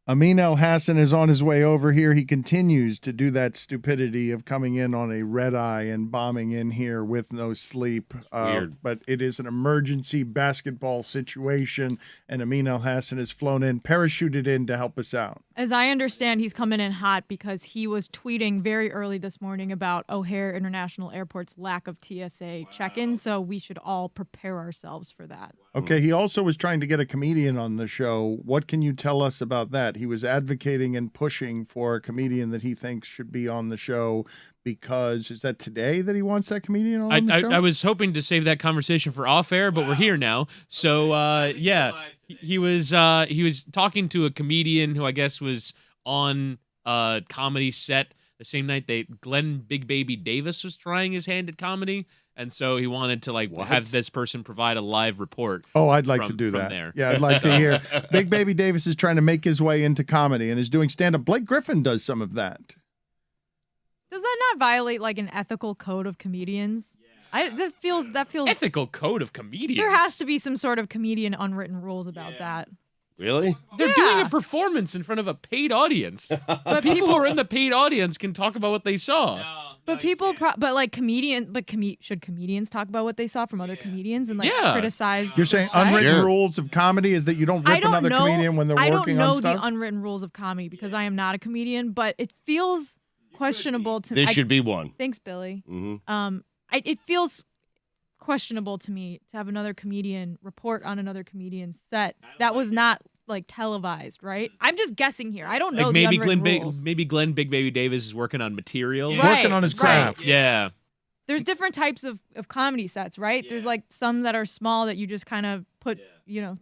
Amin El-Hassan is on his way over here. He continues to do that stupidity of coming in on a red eye and bombing in here with no sleep. Weird. But it is an emergency basketball situation, and Amin El-Hassan has flown in, parachuted in to help us out. As I understand, he's coming in hot because he was tweeting very early this morning about O'Hare International Airport's lack of TSA check-in, so we should all prepare ourselves for that. Okay, he also was trying to get a comedian on the show. What can you tell us about that? He was advocating and pushing for a comedian that he thinks should be on the show because, is that today that he wants that comedian on the show? I was hoping to save that conversation for off air, but we're here now. So, yeah, he was talking to a comedian who I guess was on a comedy set the same night Glenn Big Baby Davis was trying his hand at comedy. And so he wanted to have this person provide a live report. Oh, I'd like to do that. There. Yeah, I'd like to hear. Big Baby Davis is trying to make his way into comedy and is doing stand-up. Blake Griffin does some of that. Does that not violate an ethical code of comedians? Yeah. That feels ethical code of comedians. There has to be some sort of comedian unwritten rules about that. Really? They're doing a performance in front of a paid audience. But people who are in the paid audience can talk about what they saw. No. But should comedians talk about what they saw from other comedians and criticize? You're saying unwritten rules of comedy is that you don't rip another comedian when they're working on stuff? I don't know the unwritten rules of comedy because I am not a comedian, but it feels questionable to me. This should be one. Thanks, Billy. Mm-hmm. It feels questionable to me to have another comedian report on another comedian's set. That was not televised, right? I'm just guessing here. I don't know the unwritten rules. Maybe Glenn Big Baby Davis is working on material. Right, working on his craft. Right. Yeah. There's different types of comedy sets, right? Yeah. There's some that are small that you just kind of put,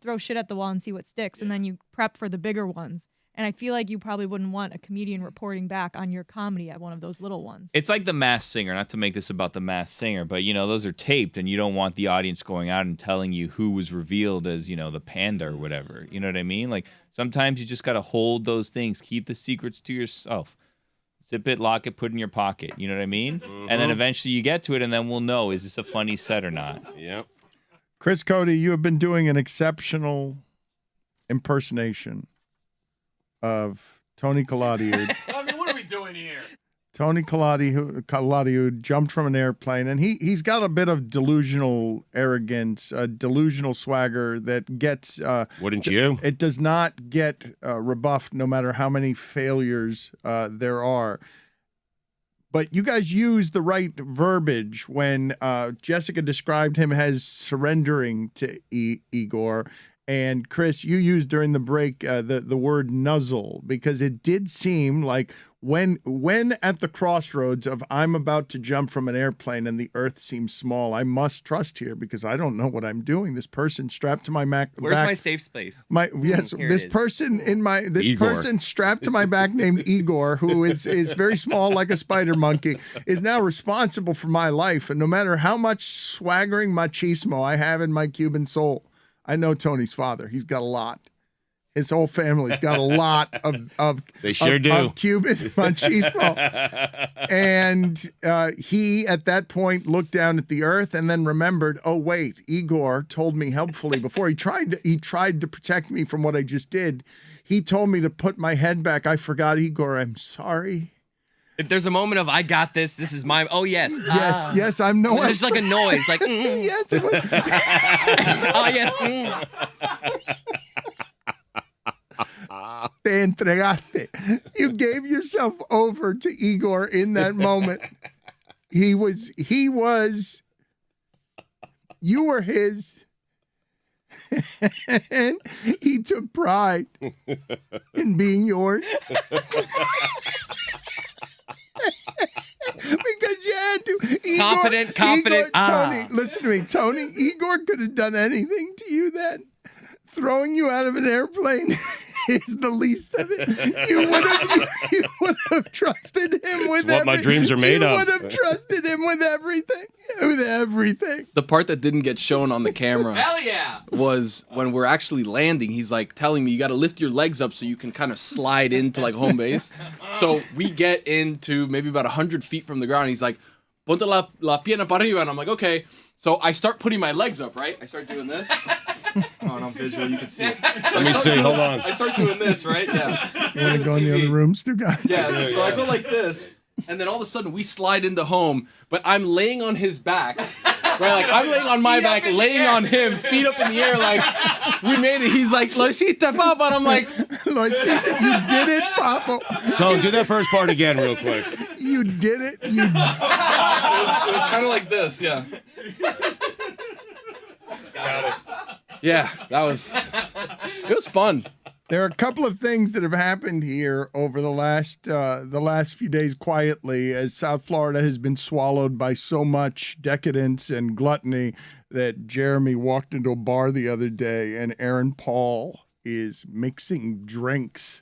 throw shit at the wall and see what sticks, and then you prep for the bigger ones. And I feel like you probably wouldn't want a comedian reporting back on your comedy at one of those little ones. It's like The Masked Singer, not to make this about The Masked Singer, but, those are taped, and you don't want the audience going out and telling you who was revealed as, the panda or whatever. You know what I mean? Sometimes you just got to hold those things. Keep the secrets to yourself. Zip it, lock it, put it in your pocket. You know what I mean? Mm-hmm. And then eventually you get to it, and then we'll know, is this a funny set or not? Yep. Chris Cody, you have been doing an exceptional impersonation of Tony Colladi. I mean, what are we doing here? Tony Colladi, who jumped from an airplane, and he's got a bit of delusional arrogance, delusional swagger that gets. Wouldn't you? It does not get rebuffed, no matter how many failures there are. But you guys use the right verbiage when Jessica described him as surrendering to Igor. And Chris, you used during the break the word nuzzle, because it did seem like when at the crossroads of I'm about to jump from an airplane and the earth seems small, I must trust here because I don't know what I'm doing. This person strapped to my back. Where's my safe space? This person strapped to my back named Igor, who is very small like a spider monkey, is now responsible for my life. And no matter how much swaggering machismo I have in my Cuban soul, I know Tony's father. He's got a lot. His whole family's got a lot of they sure do. Of Cuban machismo. And he, at that point, looked down at the earth and then remembered, oh, wait, Igor told me helpfully before he tried to protect me from what I just did. He told me to put my head back. I forgot, Igor. I'm sorry. If there's a moment of I got this, this is my. Oh yes, yes. I'm no. There's like a noise, like yes. Oh yes. Te entregaste. You gave yourself over to Igor in that moment. You were his. And he took pride in being yours. Because you had to. Confident. Tony, listen to me. Tony, Igor could have done anything to you then. Throwing you out of an airplane is the least of it. You would have trusted him with what my dreams are made of. You would have trusted him with everything. The part that didn't get shown on the camera Hell yeah. was when we're actually landing. He's telling me you got to lift your legs up so you can kind of slide into home base. So we get into maybe about 100 feet from the ground. He's like, ponte la pierna para arriba. And I'm like, okay. So I start putting my legs up, right? I start doing this. Oh, no visual, you can see it. So Let me see. Hold on. I start doing this, right? Yeah. You want to go in the other room, Stugotz? Yeah, so I go like this, and then all of a sudden we slide into home, but I'm laying on his back. Right, like I'm laying on my back, laying on him, feet up in the air, like we made it. He's like, "Losita, Papa," and I'm like, Losita, you did it, Papa. Tell him, do that first part again real quick. You did it. You. it was kind of like this, yeah. Got it. Yeah, it was fun. There are a couple of things that have happened here over the last few days quietly as South Florida has been swallowed by so much decadence and gluttony that Jeremy walked into a bar the other day and Aaron Paul is mixing drinks.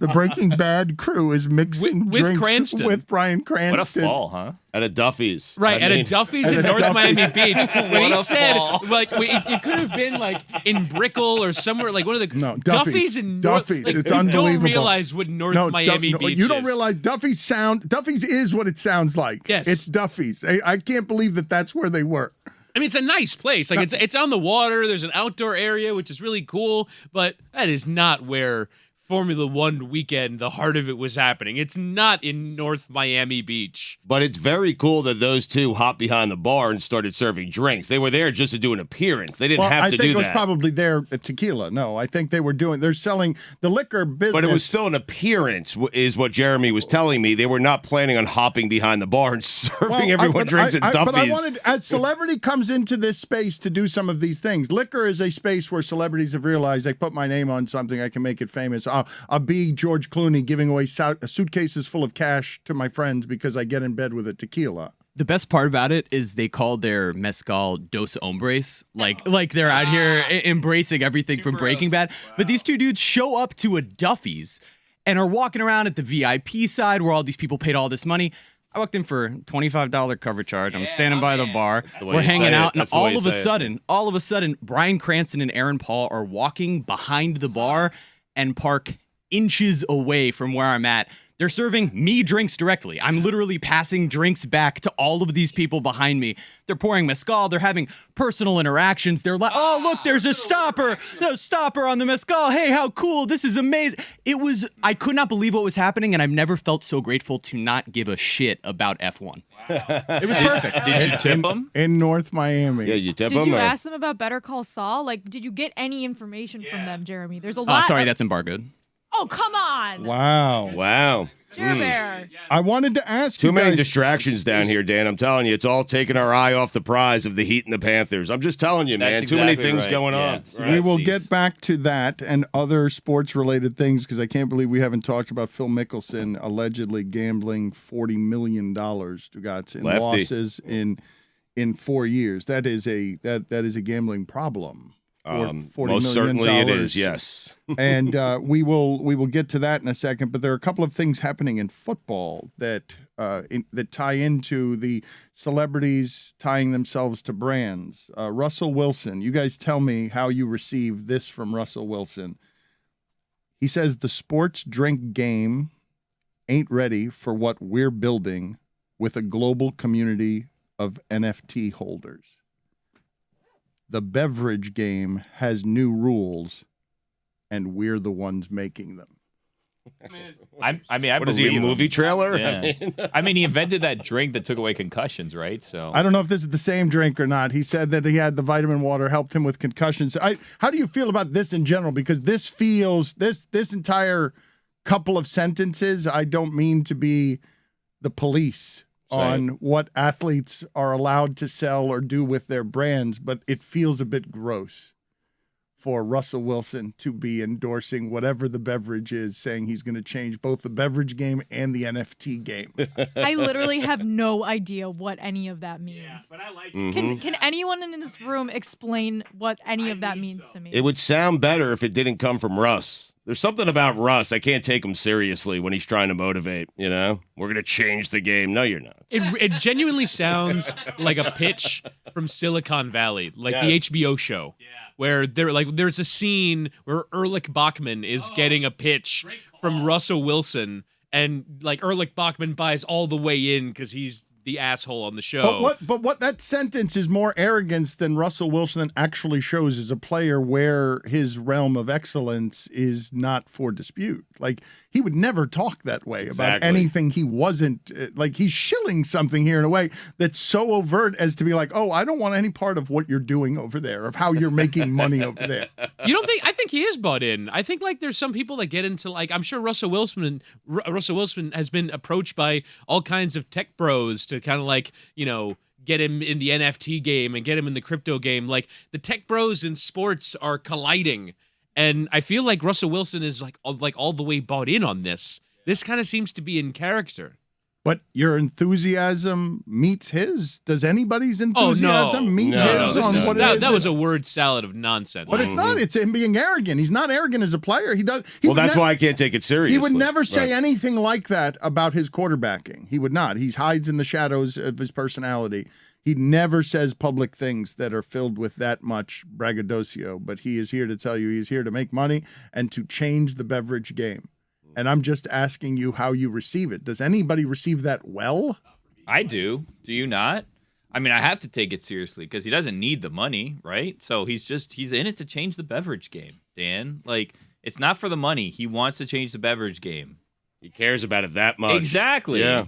The Breaking Bad crew is mixing With drinks Cranston. with Brian Cranston. What a fall, huh? At a Duffy's. Right, I at a mean, Duffy's at in a North Duffy's. Miami Beach. When he a said, fall. like, it could have been like in Brickell or somewhere, like one of the No, Duffy's in North. Duffy's. Like, It's you unbelievable. don't realize what North Miami Beach you don't is. realize Duffy's is what it sounds like. Yes. It's Duffy's. I can't believe that that's where they were. I mean, it's a nice place. Like it's on the water. There's an outdoor area, which is really cool. But that is not where Formula One weekend, the heart of it, was happening. It's not in North Miami Beach. But it's very cool that those two hopped behind the bar and started serving drinks. They were there just to do an appearance. They didn't have I to think do it was that. probably their tequila. No, I think they're selling the liquor business. But it was still an appearance, is what Jeremy was telling me. They were not planning on hopping behind the bar and serving everyone drinks at Duffy's. But I wanted, as celebrity comes into this space to do some of these things, liquor is a space where celebrities have realized they put my name on something, I can make it famous. I'll be George Clooney giving away suitcases full of cash to my friends because I get in bed with a tequila. The best part about it is they call their mezcal Dos Hombres. Like they're out here embracing everything from Breaking Bad. Wow. But these two dudes show up to a Duffy's and are walking around at the VIP side where all these people paid all this money. I walked in for $25 cover charge. I'm standing by the bar. We're hanging out, and all of a sudden, Brian Cranston and Aaron Paul are walking behind the bar and park inches away from where I'm at. They're serving me drinks directly. I'm literally passing drinks back to all of these people behind me. They're pouring mezcal. They're having personal interactions. They're like, oh, look, there's a stopper. There's a stopper on the mezcal. Hey, how cool. This is amazing. I could not believe what was happening, and I've never felt so grateful to not give a shit about F1. It was perfect. Did you tip them? In North Miami. Yeah, you tip Did them? you or- ask them about Better Call Saul? Like, did you get any information from them, Jeremy? There's a lot. Sorry, that's embargoed. Oh, come on. Wow. Wow. Jer Bear. I wanted to ask Too you many guys, distractions down here, Dan. I'm telling you, it's all taking our eye off the prize of the Heat and the Panthers. I'm just telling you, man. That's Too many exactly things right. going Yeah. on. It's We will Jeez. get back to that and other sports-related things because I can't believe we haven't talked about Phil Mickelson allegedly gambling $40 million, Stugotz, in Lefty. losses in 4 years. That is a gambling problem. $40 Most million. certainly it is, yes. And we will get to that in a second. But there are a couple of things happening in football that tie into the celebrities tying themselves to brands. Russell Wilson, you guys tell me how you received this from Russell Wilson. He says the sports drink game ain't ready for what we're building with a global community of NFT holders. The beverage game has new rules, and we're the ones making them. I What is he, a believe him. movie trailer? Yeah. I mean, he invented that drink that took away concussions, right? So I don't know if this is the same drink or not. He said that he had the vitamin water helped him with concussions. How do you feel about this in general? Because this feels this entire couple of sentences. I don't mean to be the police on what athletes are allowed to sell or do with their brands, but it feels a bit gross for Russell Wilson to be endorsing whatever the beverage is, saying he's going to change both the beverage game and the NFT game. I literally have no idea what any of that means. Yeah, but I like Can anyone in this room explain what any of that means to me? It would sound better if it didn't come from Russ. There's something about Russ. I can't take him seriously when he's trying to motivate, you know? We're going to change the game. No, you're not. It genuinely sounds like a pitch from Silicon Valley, like the HBO show, where there's a scene where Erlich Bachman is getting a pitch from Russell Wilson, and like Erlich Bachman buys all the way in because he's the asshole on the show. But what that sentence is more arrogance than Russell Wilson actually shows as a player, where his realm of excellence is not for dispute. Like, he would never talk that way about anything he wasn't, like, he's shilling something here in a way that's so overt as to be like, oh, I don't want any part of what you're doing over there, of how you're making money over there. You don't think? I think he is bought in. I think like there's some people that get into like, I'm sure Russell Wilson has been approached by all kinds of tech bros to kind of like, you know, get him in the NFT game and get him in the crypto game. Like, the tech bros in sports are colliding, and I feel like Russell Wilson is like all the way bought in on this. This kind of seems to be in character. But your enthusiasm meets his. Does anybody's enthusiasm meet his on what it is? That was a word salad of nonsense. But it's not. It's him being arrogant. He's not arrogant as a player. Well, that's why I can't take it seriously. He would never say anything like that about his quarterbacking. He would not. He hides in the shadows of his personality. He never says public things that are filled with that much braggadocio. But he is here to tell you he's here to make money and to change the beverage game. And I'm just asking you how you receive it. Does anybody receive that well? I do. Do you not? I mean, I have to take it seriously because he doesn't need the money, right? So he's in it to change the beverage game, Dan. Like, it's not for the money. He wants to change the beverage game. He cares about it that much. Exactly. Yeah.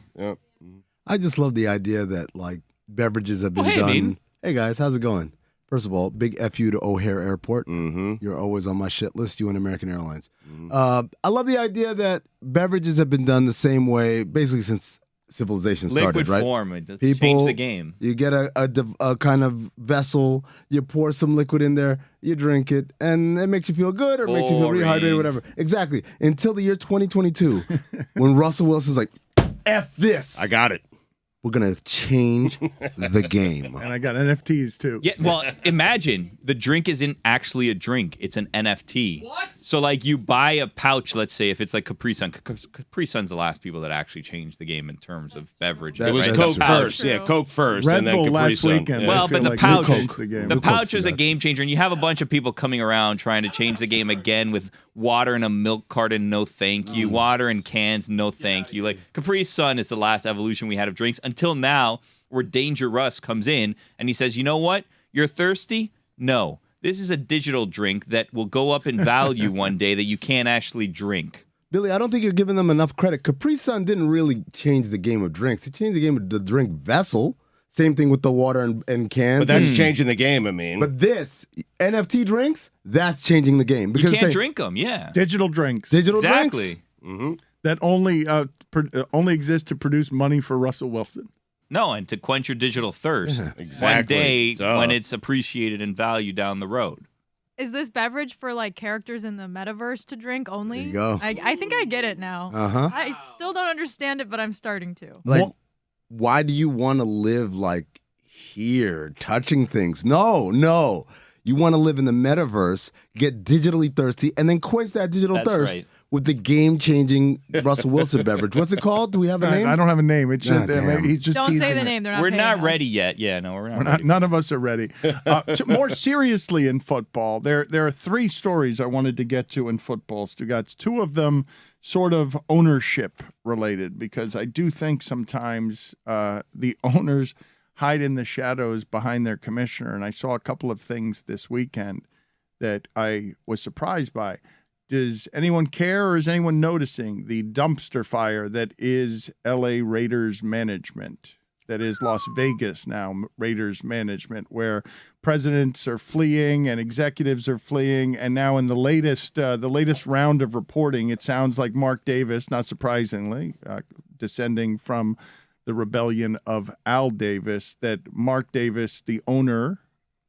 I just love the idea that, like, beverages have been done. Amin. Hey, guys, how's it going? First of all, big F you to O'Hare Airport. Mm-hmm. You're always on my shit list, you and American Airlines. I love the idea that beverages have been done the same way basically since civilization started, Liquid right? form. It changed the game. You get a kind of vessel, you pour some liquid in there, you drink it, and it makes you feel good or it makes you feel rehydrated, whatever. Exactly. Until the year 2022, when Russell Wilson's like, F this. I got it. We're going to change the game. And I got NFTs too. Yeah, well, imagine the drink isn't actually a drink. It's an NFT. What? So, like, you buy a pouch, let's say, if it's like Capri Sun. Capri Sun's the last people that actually changed the game in terms of beverage. It It was Right. Coke That's first. true. Yeah, Coke first. Red and then Bull Capri last Sun. weekend. Yeah. Well, I feel but the like pouch- New Coke's the game. The New Coke's pouch the was a best. game changer, and you have a bunch of people coming around trying to change the game again with water in a milk carton, no thank you. Water in cans, no thank you. Like, Capri Sun is the last evolution we had of drinks until now, where Danger Russ comes in and he says, you know what? You're thirsty? No. This is a digital drink that will go up in value one day that you can't actually drink. Billy, I don't think you're giving them enough credit. Capri Sun didn't really change the game of drinks. It changed the game of the drink vessel. Same thing with the water and cans. But that's changing the game, I mean. But this, NFT drinks, that's changing the game. You Because can't it's drink them, yeah. Digital drinks digital Exactly. drinks. that only exist to produce money for Russell Wilson. No, and to quench your digital thirst. One Exactly. day Duh. when it's appreciated in value down the road. Is this beverage for like characters in the metaverse to drink only? There you go. I think I get it now. Uh-huh. I still don't understand it, but I'm starting to. Like, Well- why do you want to live like here, touching things? No. You want to live in the metaverse, get digitally thirsty, and then quench that digital That's thirst right. with the game-changing Russell Wilson beverage. What's it called? Do we have a name? I don't have a name. It's just damn. he's just Don't teasing say the it. name. They're not We're paying not us. ready yet. Yeah, no, we're not We're ready. not, none of us are ready. More seriously in football, there are three stories I wanted to get to in football, Stugotz. Two of them sort of ownership related, because I do think sometimes the owners hide in the shadows behind their commissioner. And I saw a couple of things this weekend that I was surprised by. Does anyone care, or is anyone noticing the dumpster fire that is LA Raiders management? That is Las Vegas now Raiders management, where presidents are fleeing and executives are fleeing. And now in the latest round of reporting, it sounds like Mark Davis, not surprisingly, descending from the rebellion of Al Davis, that Mark Davis, the owner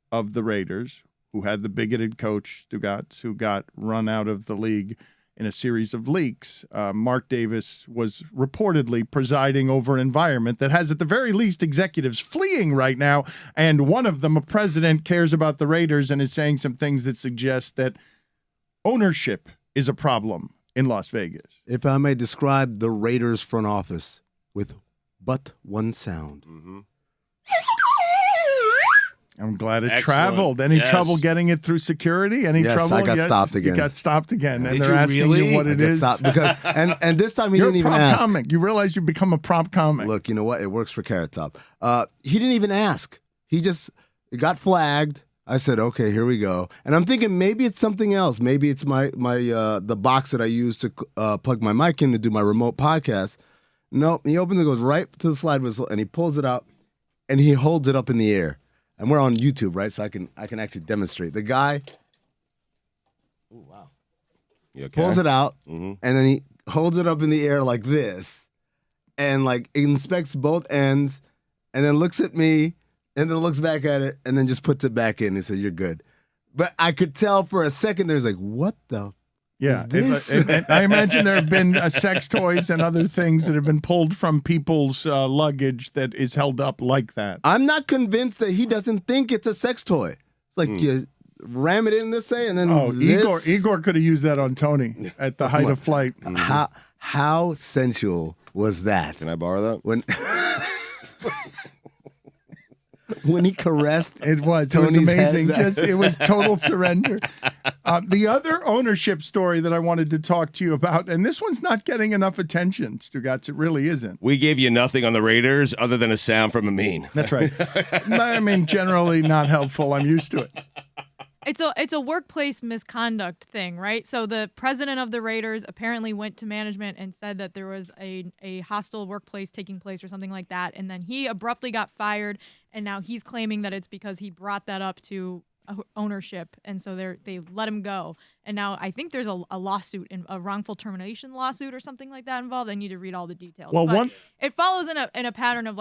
of the Raiders, who had the bigoted coach, Stugotz, who got run out of the league in a series of leaks. Mark Davis was reportedly presiding over an environment that has, at the very least, executives fleeing right now. And one of them, a president, cares about the Raiders and is saying some things that suggest that ownership is a problem in Las Vegas. If I may describe the Raiders front office with but one sound. I'm glad it Excellent. traveled. Any Yes. trouble getting it through security? Any Yes, trouble? I got stopped again. You got stopped again, and Did they're you asking really? you what it Get is. stopped because and this time he You're didn't a even prop ask. comic. You realize you become a prop comic. Look, you know what? It works for Carrot Top. He didn't even ask. He just got flagged. I said, okay, here we go. And I'm thinking maybe it's something else. Maybe it's my the box that I use to plug my mic in to do my remote podcast. Nope. He opens it, goes right to the slide whistle, and he pulls it out, and he holds it up in the air. And we're on YouTube, right? So I can actually demonstrate. The guy You okay? pulls it out, Mhm. and then he holds it up in the air like this, and like inspects both ends, and then looks at me, and then looks back at it, and then just puts it back in and said, "You're good." But I could tell for a second there's like, what the? Yeah, Is this? and I imagine there have been sex toys and other things that have been pulled from people's luggage that is held up like that. I'm not convinced that he doesn't think it's a sex toy. It's like you ram it in this way, and then this. Igor could have used that on Tony at the height of flight. How sensual was that? Can I borrow that? When he caressed It was Tony's amazing. head. It was total surrender. The other ownership story that I wanted to talk to you about, and this one's not getting enough attention, Stugotz. It really isn't. We gave you nothing on the Raiders other than a sound from Amin. That's right. I mean, generally not helpful. I'm used to it. It's a workplace misconduct thing, right? So the president of the Raiders apparently went to management and said that there was a hostile workplace taking place or something like that, and then he abruptly got fired, and now he's claiming that it's because he brought that up to ownership, and so they let him go. And now I think there's a lawsuit, a wrongful termination lawsuit or something like that involved. I need to read all the details. Well, but it follows in a pattern of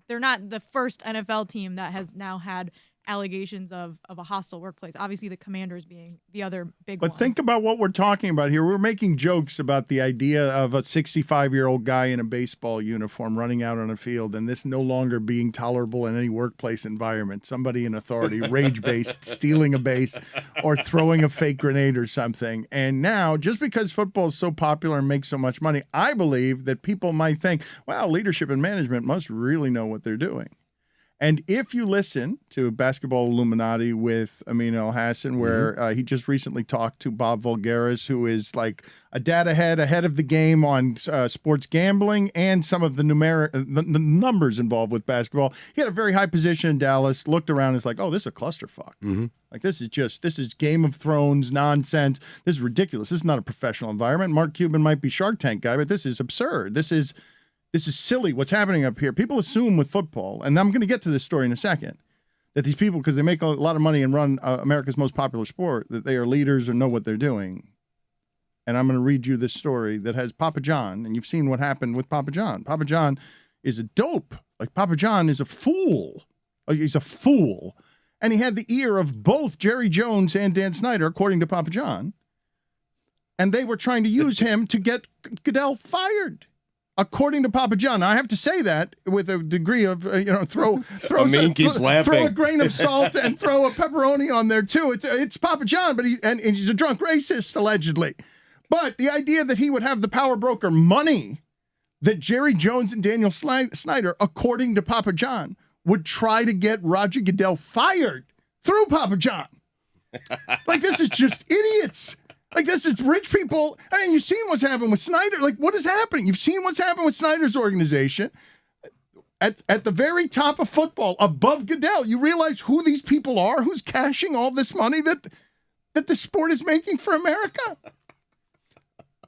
they're not the first NFL team that has now had allegations of a hostile workplace. Obviously, the Commanders being the other big one. But think about what we're talking about here. We're making jokes about the idea of a 65-year-old guy in a baseball uniform running out on a field, and this no longer being tolerable in any workplace environment. Somebody in authority, rage-based, stealing a base, or throwing a fake grenade or something. And now, just because football is so popular and makes so much money, I believe that people might think, wow, leadership and management must really know what they're doing. And if you listen to Basketball Illuminati with Amin El-Hassan, where he just recently talked to Bob Voulgaris, who is like a data head ahead of the game on sports gambling and some of the the numbers involved with basketball. He had a very high position in Dallas, looked around and is like, oh, this is a clusterfuck. Mm-hmm. Like, this is Game of Thrones nonsense. This is ridiculous. This is not a professional environment. Mark Cuban might be Shark Tank guy, but this is absurd. This is silly what's happening up here. People assume with football, and I'm going to get to this story in a second, that these people, because they make a lot of money and run America's most popular sport, that they are leaders or know what they're doing. And I'm going to read you this story that has Papa John, and you've seen what happened with Papa John. Papa John is a dope. Like, Papa John is a fool. He's a fool. And he had the ear of both Jerry Jones and Dan Snyder, according to Papa John. And they were trying to use him to get Goodell fired. According to Papa John. Now, I have to say that with a degree of, throw a grain of salt and throw a pepperoni on there too. It's Papa John, but he's a drunk racist, allegedly. But the idea that he would have the power broker money that Jerry Jones and Daniel Snyder, according to Papa John, would try to get Roger Goodell fired through Papa John. Like, this is just idiots. Like, this is rich people. I mean, you've seen what's happened with Snyder. Like, what is happening? You've seen what's happened with Snyder's organization. At the very top of football, above Goodell, you realize who these people are, who's cashing all this money that the sport is making for America.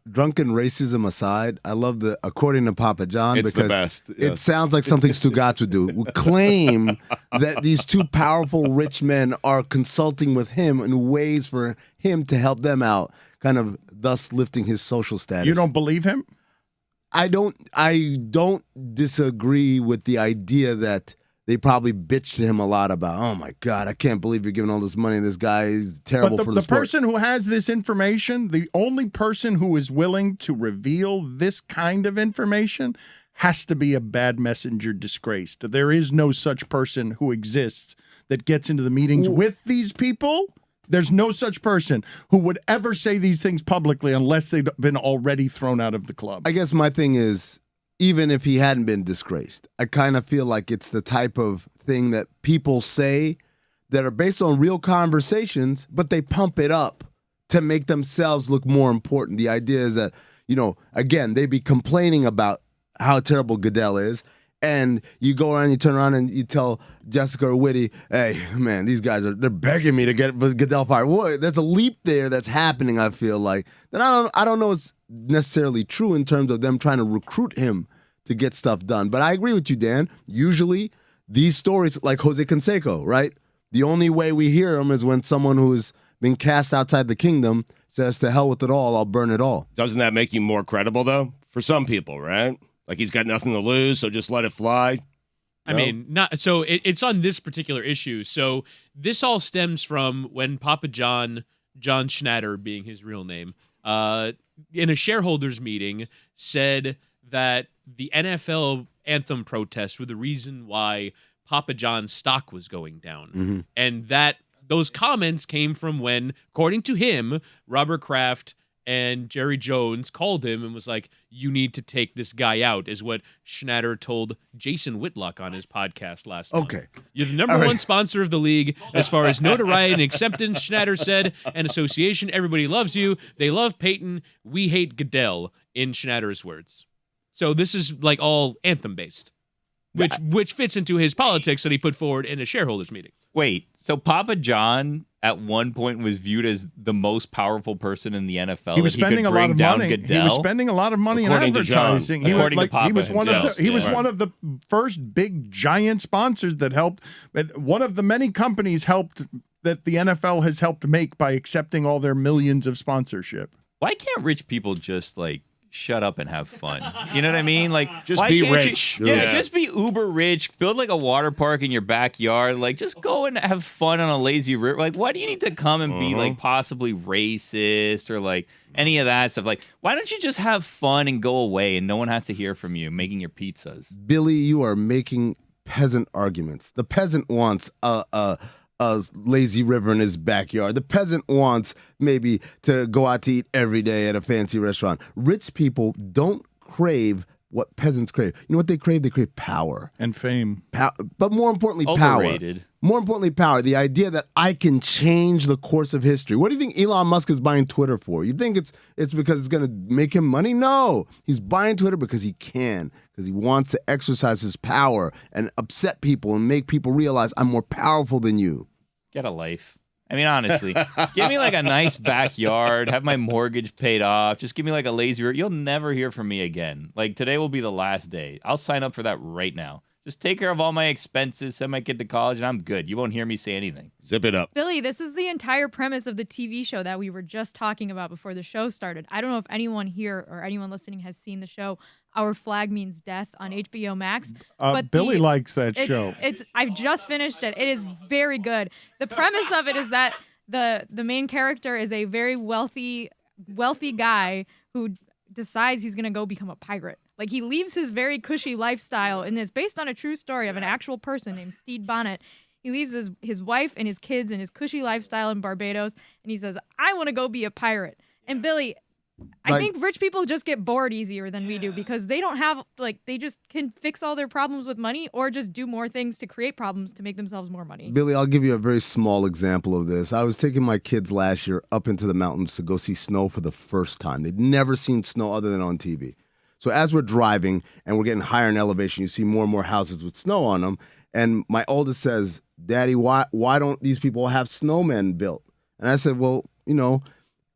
Drunken racism aside, I love the according to Papa John It's because the best. it Yes. sounds like something Stugotz would do. Would claim that these two powerful rich men are consulting with him in ways for him to help them out, kind of thus lifting his social status. You don't believe him? I don't disagree with the idea that they probably bitched to him a lot about, oh my God, I can't believe you're giving all this money. This guy is terrible But for the the sport. person who has this information, the only person who is willing to reveal this kind of information has to be a bad messenger disgraced. There is no such person who exists that gets into the meetings with these people. There's no such person who would ever say these things publicly unless they've been already thrown out of the club. I guess my thing is, even if he hadn't been disgraced, I kind of feel like it's the type of thing that people say that are based on real conversations, but they pump it up to make themselves look more important. The idea is that, again, they be complaining about how terrible Goodell is, and you go around, you turn around, and you tell Jessica or Whitty, hey, man, these guys they're begging me to get Goodell fired. What? There's a leap there that's happening, I feel like. That I don't know it's necessarily true in terms of them trying to recruit him to get stuff done. But I agree with you, Dan. Usually, these stories, like Jose Canseco, right? The only way we hear them is when someone who's been cast outside the kingdom says, to hell with it all, I'll burn it all. Doesn't that make you more credible, though? For some people, right? Like he's got nothing to lose, so just let it fly. I mean, not so. It's on this particular issue. So this all stems from when Papa John Schnatter, being his real name, in a shareholders meeting, said that the NFL anthem protests were the reason why Papa John's stock was going down, and that those comments came from when, according to him, Robert Kraft and Jerry Jones called him and was like, you need to take this guy out, is what Schnatter told Jason Whitlock on his podcast last month. Okay. You're the number one sponsor of the league as far as notoriety and acceptance, Schnatter said, and association. Everybody loves you. They love Peyton. We hate Goodell, in Schnatter's words. So this is like all anthem-based, which fits into his politics that he put forward in a shareholders meeting. Wait, so Papa John at one point was viewed as the most powerful person in the NFL. He was spending a lot of money. Goodell? He was spending a lot of money in advertising. He was one of the first big giant sponsors that helped. One of the many companies that the NFL has helped make by accepting all their millions of sponsorship. Why can't rich people just shut up and have fun? You know what I mean? Just be rich. Just be uber rich. Build a water park in your backyard. Just go and have fun on a lazy river. Why do you need to come and be possibly racist or any of that stuff? Why don't you just have fun and go away and no one has to hear from you making your pizzas? Billy, you are making peasant arguments. The peasant wants a lazy river in his backyard. The peasant wants maybe to go out to eat every day at a fancy restaurant. Rich people don't crave what peasants crave. You know what they crave? They crave power. And fame. But more importantly, Overrated. power. More importantly, power. The idea that I can change the course of history. What do you think Elon Musk is buying Twitter for? You think it's because it's going to make him money? No. He's buying Twitter because he can. Because he wants to exercise his power and upset people and make people realize I'm more powerful than you. Get a life. I mean, honestly, give me a nice backyard, have my mortgage paid off. Just give me a lazy river. You'll never hear from me again. Today will be the last day. I'll sign up for that right now. Just take care of all my expenses, send my kid to college, and I'm good. You won't hear me say anything. Zip it up. Billy, this is the entire premise of the TV show that we were just talking about before the show started. I don't know if anyone here or anyone listening has seen the show Our Flag Means Death on HBO Max. But Billy likes that show. I've just finished it. It is very good. The premise of it is that the main character is a very wealthy guy who decides he's going to go become a pirate. He leaves his very cushy lifestyle, and it's based on a true story of an actual person named Stede Bonnet. He leaves his wife and his kids and his cushy lifestyle in Barbados, and he says, I want to go be a pirate. And Billy, I think rich people just get bored easier than we do because they don't have, they just can fix all their problems with money or just do more things to create problems to make themselves more money. Billy, I'll give you a very small example of this. I was taking my kids last year up into the mountains to go see snow for the first time. They'd never seen snow other than on TV. So as we're driving and we're getting higher in elevation, you see more and more houses with snow on them. And my oldest says, Daddy, why don't these people have snowmen built? And I said, well,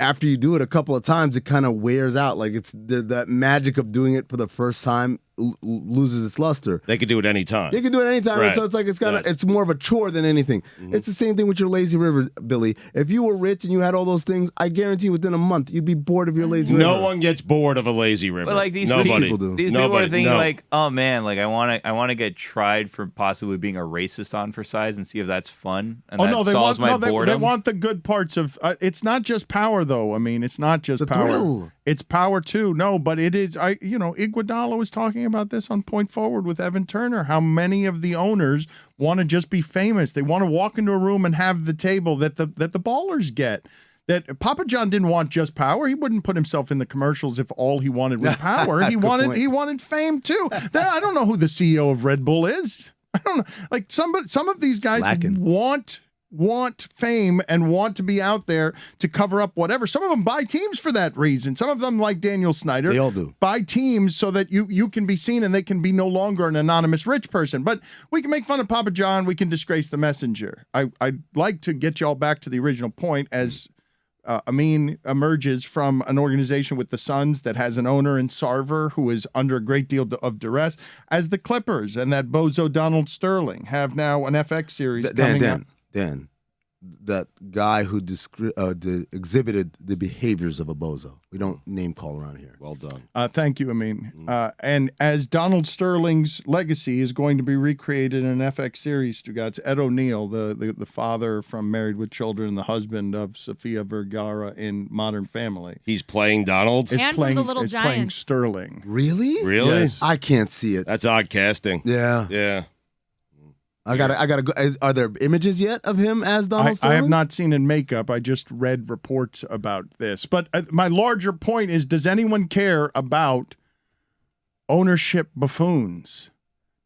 after you do it a couple of times, it kind of wears out. It's that magic of doing it for the first time loses its luster. They could do it anytime. They can do it anytime. Right. And so it's more of a chore than anything. Mm-hmm. It's the same thing with your lazy river, Billy. If you were rich and you had all those things, I guarantee within a month you'd be bored of your lazy river. No one gets bored of a lazy river. But these people do. These people are thinking oh man, I want to get tried for possibly being a racist on for size and see if that's fun. And solves my boredom. They want the good parts of. It's not just power though. I mean, it's not just the power. Thrill. It's power too. No, but it is. Iguodala was talking about this on Point Forward with Evan Turner. How many of the owners want to just be famous? They want to walk into a room and have the table that the ballers get. That Papa John didn't want just power. He wouldn't put himself in the commercials if all he wanted was power. He wanted fame too. I don't know who the CEO of Red Bull is. I don't know. Some of these guys want want fame and want to be out there to cover up whatever. Some of them buy teams for that reason. Some of them, like Daniel Snyder, They all do. buy teams so that you can be seen and they can be no longer an anonymous rich person. But we can make fun of Papa John. We can disgrace the messenger. I'd like to get y'all back to the original point as Amin emerges from an organization with the Suns that has an owner in Sarver who is under a great deal of duress, as the Clippers and that bozo Donald Sterling have now an FX series coming up. Dan, that guy who exhibited the behaviors of a bozo. We don't name call around here. Well done. Thank you, Amin. And as Donald Sterling's legacy is going to be recreated in an FX series, Stugotz, Ed O'Neill, the father from Married with Children, the husband of Sofia Vergara in Modern Family, He's playing Donald. is And from playing The Little playing Giants. Sterling. Really? Really? Yes. I can't see it. That's odd casting. Yeah. Yeah. I gotta go. Are there images yet of him as Donald I Sterling? have not seen in makeup. I just read reports about this. But my larger point is, does anyone care about ownership buffoons?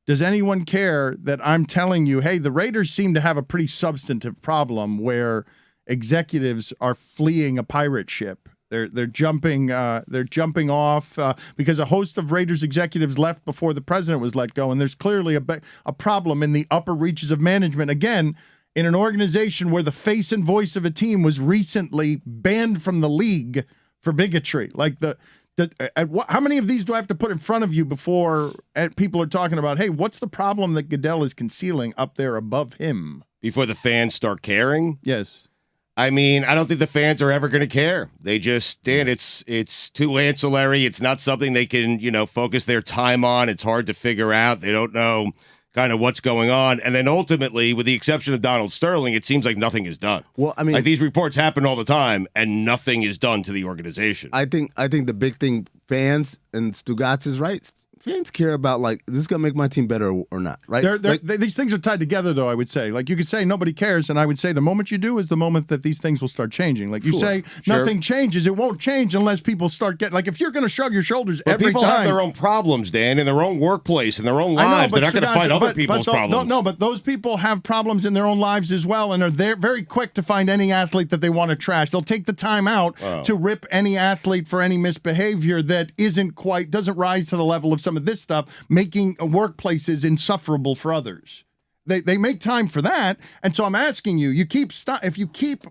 Does anyone care that I'm telling you, hey, the Raiders seem to have a pretty substantive problem where executives are fleeing a pirate ship? They're jumping off because a host of Raiders executives left before the president was let go, and there's clearly a problem in the upper reaches of management. Again, in an organization where the face and voice of a team was recently banned from the league for bigotry. Like how many of these do I have to put in front of you before people are talking about, hey, what's the problem that Goodell is concealing up there above him? Before the fans start caring? Yes. I mean, I don't think the fans are ever going to care. They just, Dan, it's too ancillary. It's not something they can, focus their time on. It's hard to figure out. They don't know kind of what's going on. And then ultimately, with the exception of Donald Sterling, it seems like nothing is done. Well, I mean, like these reports happen all the time, and nothing is done to the organization. I think the big thing, fans, and Stugotz is right. Fans care about, like, is this going to make my team better or not, right? These things are tied together, though, I would say. Like, you could say nobody cares, and I would say the moment you do is the moment that these things will start changing. Like, you say nothing changes, it won't change unless people start getting, like, if you're going to shrug your shoulders but every people time. have their own problems, Dan, in their own workplace, in their own lives. They're not going to fight other people's problems. No, but those people have problems in their own lives as well, and they're very quick to find any athlete that they want to trash. They'll take the time out to rip any athlete for any misbehavior that doesn't rise to the level of some of this stuff, making workplaces insufferable for others. They make time for that, and so I'm asking you, if you keep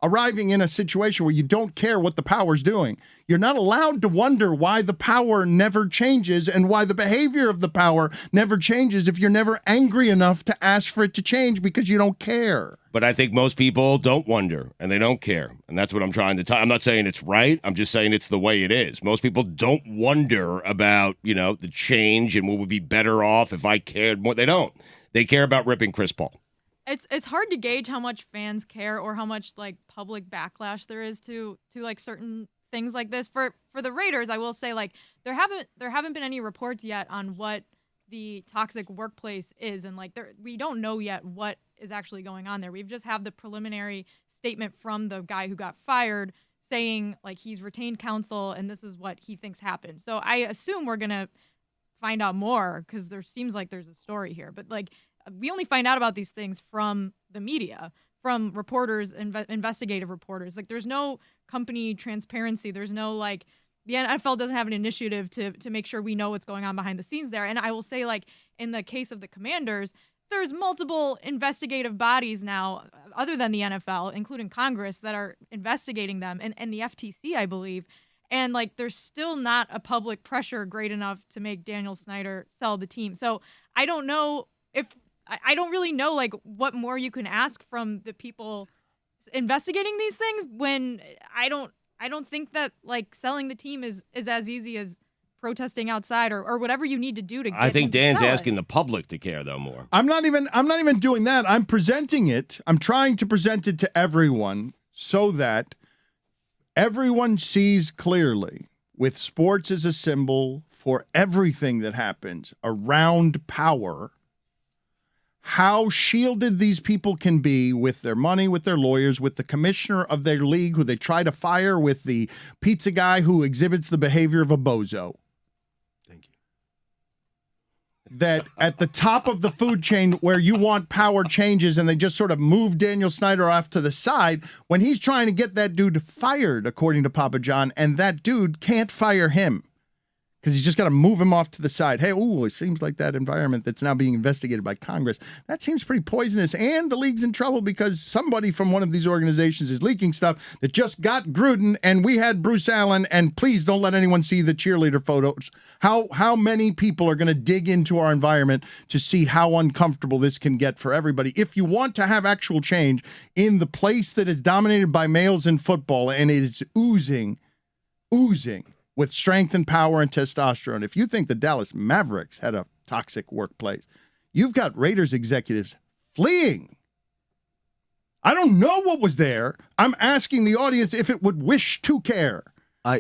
arriving in a situation where you don't care what the power's doing, you're not allowed to wonder why the power never changes and why the behavior of the power never changes if you're never angry enough to ask for it to change because you don't care. But I think most people don't wonder, and they don't care. And that's what I'm trying to tell. I'm not saying it's right. I'm just saying it's the way it is. Most people don't wonder about, the change and what would be better off if I cared more. They don't. They care about ripping Chris Paul. It's hard to gauge how much fans care or how much like public backlash there is to like certain things like this. For the Raiders, I will say, like, there haven't been any reports yet on what the toxic workplace is, and like we don't know yet what is actually going on there. We've just have the preliminary statement from the guy who got fired saying like he's retained counsel and this is what he thinks happened. So I assume we're gonna find out more because there seems like there's a story here, but like we only find out about these things from the media, from reporters, investigative reporters. Like there's no company transparency. There's no like the NFL doesn't have an initiative to make sure we know what's going on behind the scenes there. And I will say, like, in the case of the Commanders, there's multiple investigative bodies now, other than the NFL, including Congress, that are investigating them, and the FTC, I believe. And, like, there's still not a public pressure great enough to make Daniel Snyder sell the team. So I don't know I don't really know, like, what more you can ask from the people investigating these things when I don't think that like selling the team is as easy as protesting outside or whatever you need to do to get I think him to Dan's sell asking it. the public to care though more. I'm not even doing that. I'm presenting it. I'm trying to present it to everyone so that everyone sees clearly, with sports as a symbol for everything that happens around power, how shielded these people can be with their money, with their lawyers, with the commissioner of their league who they try to fire, with the pizza guy who exhibits the behavior of a bozo. Thank that at the top of the food chain where you want power changes and they just sort of move Daniel Snyder off to the side when he's trying to get that dude fired, according to Papa John, and that dude can't fire him because he's just got to move him off to the side. Hey, it seems like that environment that's now being investigated by Congress, that seems pretty poisonous, and the league's in trouble because somebody from one of these organizations is leaking stuff that just got Gruden, and we had Bruce Allen, and please don't let anyone see the cheerleader photos. How many people are going to dig into our environment to see how uncomfortable this can get for everybody? If you want to have actual change in the place that is dominated by males in football, and it is oozing with strength and power and testosterone. If you think the Dallas Mavericks had a toxic workplace, you've got Raiders executives fleeing. I don't know what was there. I'm asking the audience if it would wish to care.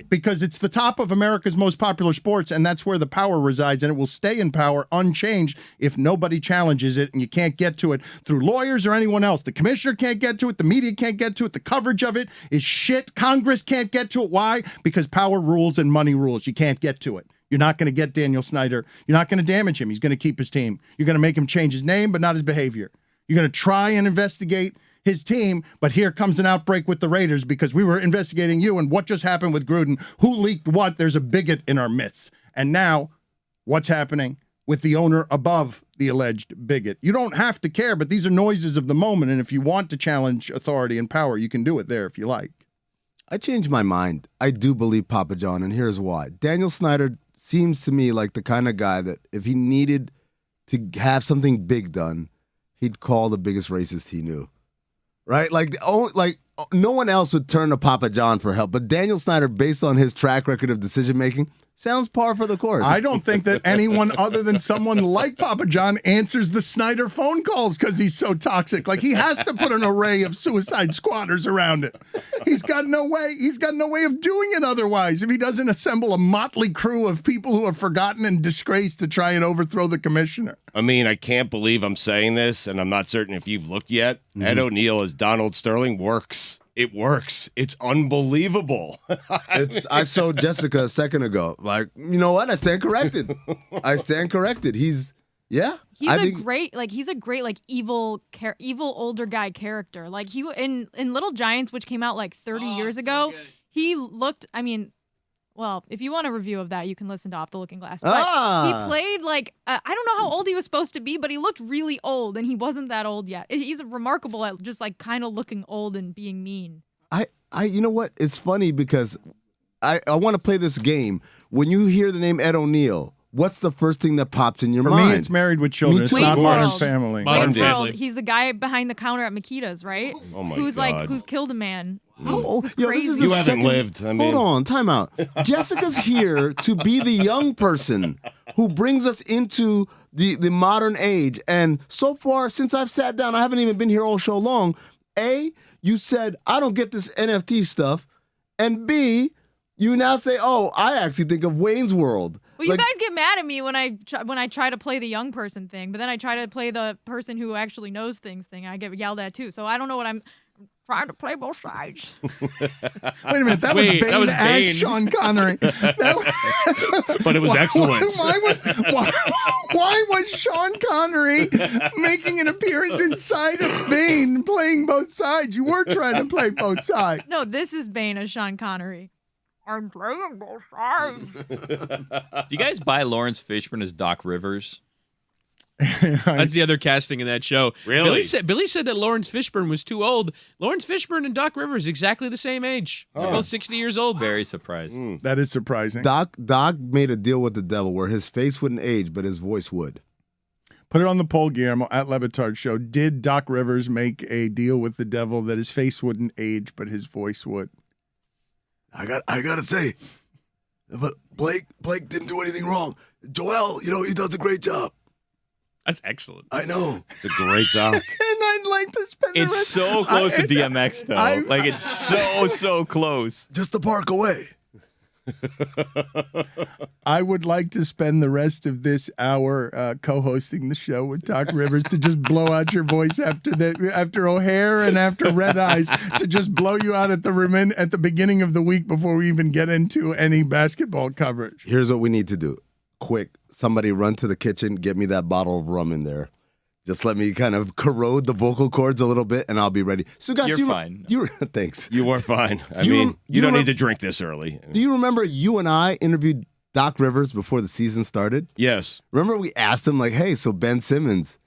Because it's the top of America's most popular sports, and that's where the power resides, and it will stay in power unchanged if nobody challenges it, and you can't get to it through lawyers or anyone else. The commissioner can't get to it. The media can't get to it. The coverage of it is shit. Congress can't get to it. Why? Because power rules and money rules. You can't get to it. You're not going to get Daniel Snyder. You're not going to damage him. He's going to keep his team. You're going to make him change his name, but not his behavior. You're going to try and investigate his team, but here comes an outbreak with the Raiders because we were investigating you and what just happened with Gruden. Who leaked what? There's a bigot in our midst. And now, what's happening with the owner above the alleged bigot? You don't have to care, but these are noises of the moment, and if you want to challenge authority and power, you can do it there if you like. I changed my mind. I do believe Papa John, and here's why. Daniel Snyder seems to me like the kind of guy that if he needed to have something big done, he'd call the biggest racist he knew. Right? Like no one else would turn to Papa John for help. But Daniel Snyder, based on his track record of decision-making, sounds par for the course. I don't think that anyone other than someone like Papa John answers the Snyder phone calls because he's so toxic. Like, he has to put an array of suicide squatters around it. He's got no way of doing it otherwise if he doesn't assemble a motley crew of people who are forgotten and disgraced to try and overthrow the commissioner. I mean, I can't believe I'm saying this, and I'm not certain if you've looked yet. Ed O'Neill as Donald Sterling works. It works. It's unbelievable. I saw Jessica a second ago. Like, you know what? I stand corrected. He's a great evil older guy character. Like, he in Little Giants, which came out like 30 years ago, he looked, well, if you want a review of that, you can listen to Off the Looking Glass. But he played I don't know how old he was supposed to be, but he looked really old, and he wasn't that old yet. He's remarkable at just kind of looking old and being mean. You know what? It's funny because I want to play this game. When you hear the name Ed O'Neill, what's the first thing that pops in your mind? For me, it's Married with Children. It's not Modern Family. Modern Family. He's the guy behind the counter at Makita's, right? Oh my who's God. Who's killed a man. This is You the haven't second. lived. Hold on, time out. Jessica's here to be the young person who brings us into the modern age. And so far, since I've sat down, I haven't even been here all show long. A, you said, I don't get this NFT stuff. And B, you now say, oh, I actually think of Wayne's World. Well, you guys get mad at me when I try to play the young person thing, but then I try to play the person who actually knows things thing. I get yelled at too. So I don't know what I'm trying to play both sides. Wait a minute, that was Bane as Sean Connery. But it was excellent. Why was Sean Connery making an appearance inside of Bane playing both sides? You were trying to play both sides. No, this is Bane as Sean Connery. I'm playing both sides. Do you guys buy Lawrence Fishburne as Doc Rivers? That's the other casting in that show. Really? Billy said that Lawrence Fishburne was too old. Lawrence Fishburne and Doc Rivers exactly the same age. They're both 60 years old. Very surprised. That is surprising. Doc made a deal with the devil where his face wouldn't age, but his voice would. Put it on the poll, Guillermo, at Lebatard Show. Did Doc Rivers make a deal with the devil that his face wouldn't age, but his voice would? I gotta say, but Blake didn't do anything wrong. Joel, he does a great job. That's excellent. I know. It's a great doc. And I'd like to spend the It's rest... so close to DMX, though. It's so close. Just a park away. I would like to spend the rest of this hour co-hosting the show with Doc Rivers to just blow out your voice after O'Hare and after Red Eyes, to just blow you out at the beginning of the week before we even get into any basketball coverage. Here's what we need to do. quick, somebody run to the kitchen, get me that bottle of rum in there. Just let me kind of corrode the vocal cords a little bit, and I'll be ready. Stugotz, You're fine. Thanks. You were fine. I Do you mean, rem- you do you don't rem- need to drink this early. Do you remember you and I interviewed Doc Rivers before the season started? Yes. Remember we asked him, like, hey, so Ben Simmons.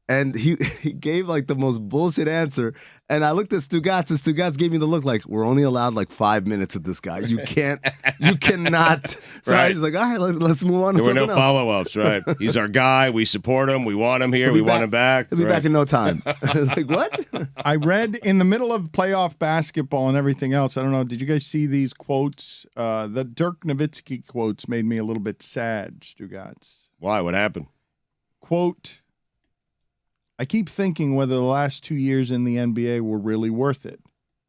And he gave like the most bullshit answer. And I looked at Stugotz, and Stugotz gave me the look like, we're only allowed like 5 minutes with this guy. You cannot. So I Right. was like, all right, let's move on to There were something no else. follow-ups, right? He's our guy. We support him. We want him here. He'll be We want back- him back. He'll be Right. back in no time. Like, what? I read in the middle of playoff basketball and everything else. I don't know. Did you guys see these quotes? The Dirk Nowitzki quotes made me a little bit sad, Stugotz. Why? What happened? Quote, I keep thinking whether the last 2 years in the NBA were really worth it.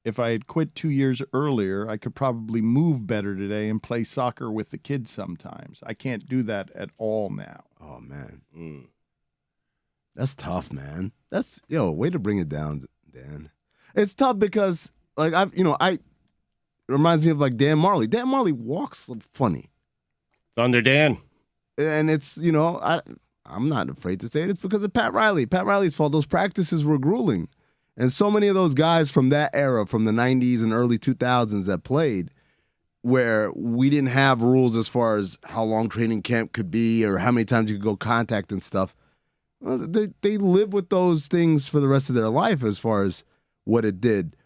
If I had quit 2 years earlier, I could probably move better today and play soccer with the kids sometimes. I can't do that at all now. Oh, man. Mm. That's tough, man. That's, way to bring it down, Dan. It's tough because, like, it reminds me of, like, Dan Marley. Dan Marley walks funny. Thunder Dan. And it's, I'm not afraid to say it. It's because of Pat Riley. Pat Riley's fault. Those practices were grueling. And so many of those guys from that era, from the 90s and early 2000s that played, where we didn't have rules as far as how long training camp could be or how many times you could go contact and stuff. Well, they live with those things for the rest of their life as far as what it did.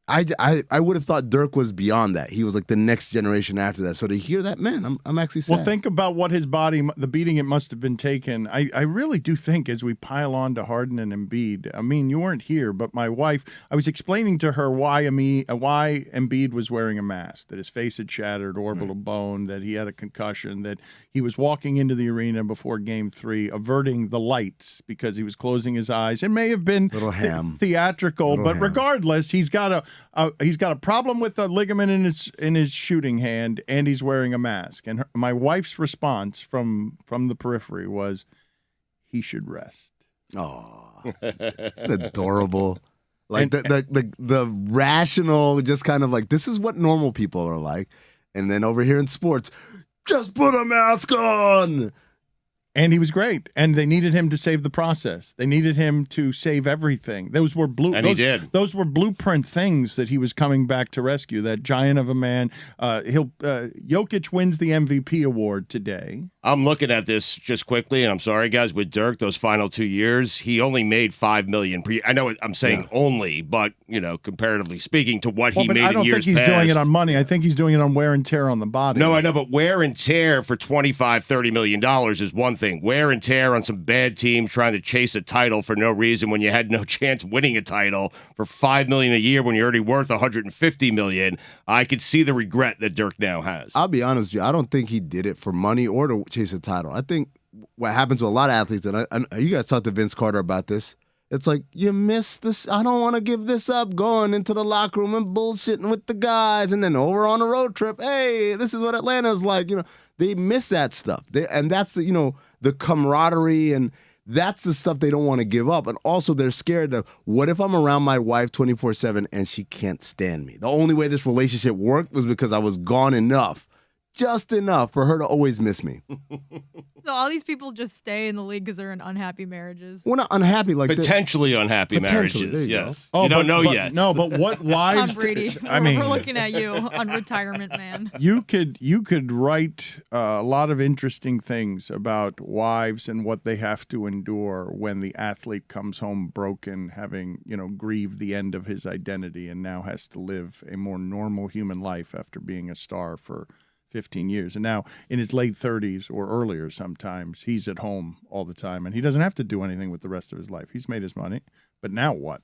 I would have thought Dirk was beyond that. He was like the next generation after that. So to hear that, man, I'm actually sad. Well, think about what his body, the beating it must have been taken. I really do think as we pile on to Harden and Embiid, I mean, you weren't here, but my wife, I was explaining to her why Embiid was wearing a mask, that his face had shattered, orbital bone, that he had a concussion, that he was walking into the arena before Game 3, averting the lights because he was closing his eyes. It may have been Little ham. theatrical, Little but ham. regardless, he's got a problem with a ligament in his shooting hand, and he's wearing a mask. And my wife's response from the periphery was, he should rest. Oh, it's adorable. Like the rational, just kind of like, this is what normal people are like. And then over here in sports, just put a mask on. And he was great. And they needed him to save the process. They needed him to save everything. Those were he did. Those were blueprint things that he was coming back to rescue. That giant of a man. Jokic wins the MVP award today. I'm looking at this just quickly, and I'm sorry, guys, with Dirk, those final 2 years, he only made $5 million per year. I know I'm saying only, but, comparatively speaking to what he But made I don't in years think he's past. doing it on money. I think he's doing it on wear and tear on the body. No, I know, but wear and tear for $25-30 million is one thing. Wear and tear on some bad teams trying to chase a title for no reason when you had no chance winning a title for $5 million a year when you're already worth $150 million. I could see the regret that Dirk now has. I'll be honest with you. I don't think he did it for money or to chase a title. I think what happens to a lot of athletes, and you guys talked to Vince Carter about this, it's like, you missed this. I don't want to give this up, going into the locker room and bullshitting with the guys, and then over on a road trip, hey, this is what Atlanta's like. They miss that stuff. And that's the camaraderie, and that's the stuff they don't want to give up. And also they're scared of, what if I'm around my wife 24/7 and she can't stand me? The only way this relationship worked was because I was gone enough, just enough for her to always miss me. So all these people just stay in the league because they're in unhappy marriages. We're not unhappy like that. Potentially unhappy Potentially, marriages, there you go. yes. Oh, you don't know but yet. No, but what Tom wives? Brady. I mean, we're looking at you on retirement, man. You could write a lot of interesting things about wives and what they have to endure when the athlete comes home broken, having grieved the end of his identity, and now has to live a more normal human life after being a star for 15 years. And now in his late 30s or earlier sometimes, he's at home all the time, and he doesn't have to do anything with the rest of his life. He's made his money, but now what?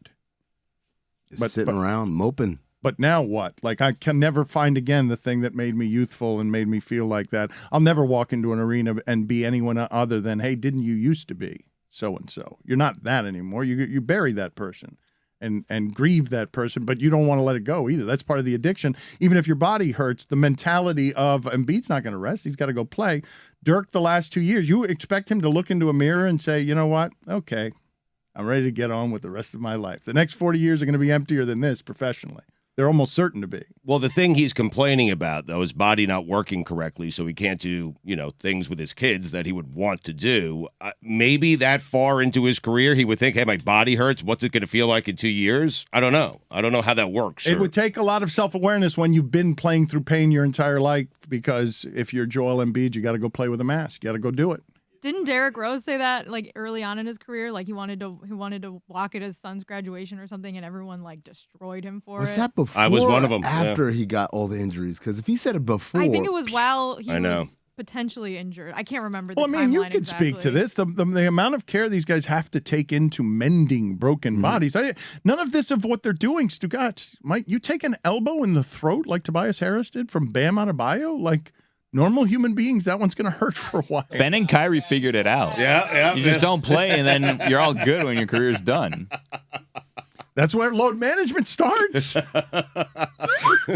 Just sitting around moping. But now what? Like, I can never find again the thing that made me youthful and made me feel like that. I'll never walk into an arena and be anyone other than, hey, didn't you used to be so-and-so? You're not that anymore. You bury that person and grieve that person, but you don't want to let it go either. That's part of the addiction. Even if your body hurts, the mentality of Embiid's not going to rest. He's got to go play. Dirk, the last 2 years, you expect him to look into a mirror and say, you know what? Okay, I'm ready to get on with the rest of my life. The next 40 years are going to be emptier than this professionally. They're almost certain to be. Well, the thing he's complaining about, though, is body not working correctly, so he can't do, things with his kids that he would want to do. Maybe that far into his career, he would think, hey, my body hurts. What's it going to feel like in 2 years? I don't know. I don't know how that works. It would take a lot of self-awareness when you've been playing through pain your entire life, because if you're Joel Embiid, you got to go play with a mask. You got to go do it. Didn't Derrick Rose say that like early on in his career? Like he wanted to walk at his son's graduation or something, and everyone like destroyed him for Was it. that before? I was one of them. After he got all the injuries, because if he said it before, I think it was while he I know. was potentially injured. I can't remember the Well, I mean, you timeline could speak to exactly. this. The amount of care these guys have to take into mending broken bodies. None of this of what they're doing, Stugotz. Might you take an elbow in the throat like Tobias Harris did from Bam Adebayo? Like normal human beings, that one's going to hurt for a while. Ben and Kyrie figured it out. Yeah. You just don't play, and then you're all good when your career's done. That's where load management starts.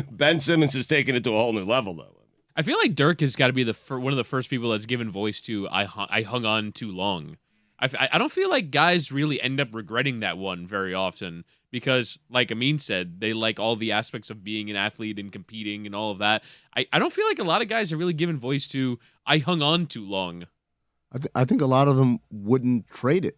Ben Simmons has taken it to a whole new level, though. I feel like Dirk has got to be one of the first people that's given voice to I hung on too long. I don't feel like guys really end up regretting that one very often because, like Amin said, they like all the aspects of being an athlete and competing and all of that. I don't feel like a lot of guys are really given voice to I hung on too long. I think a lot of them wouldn't trade it.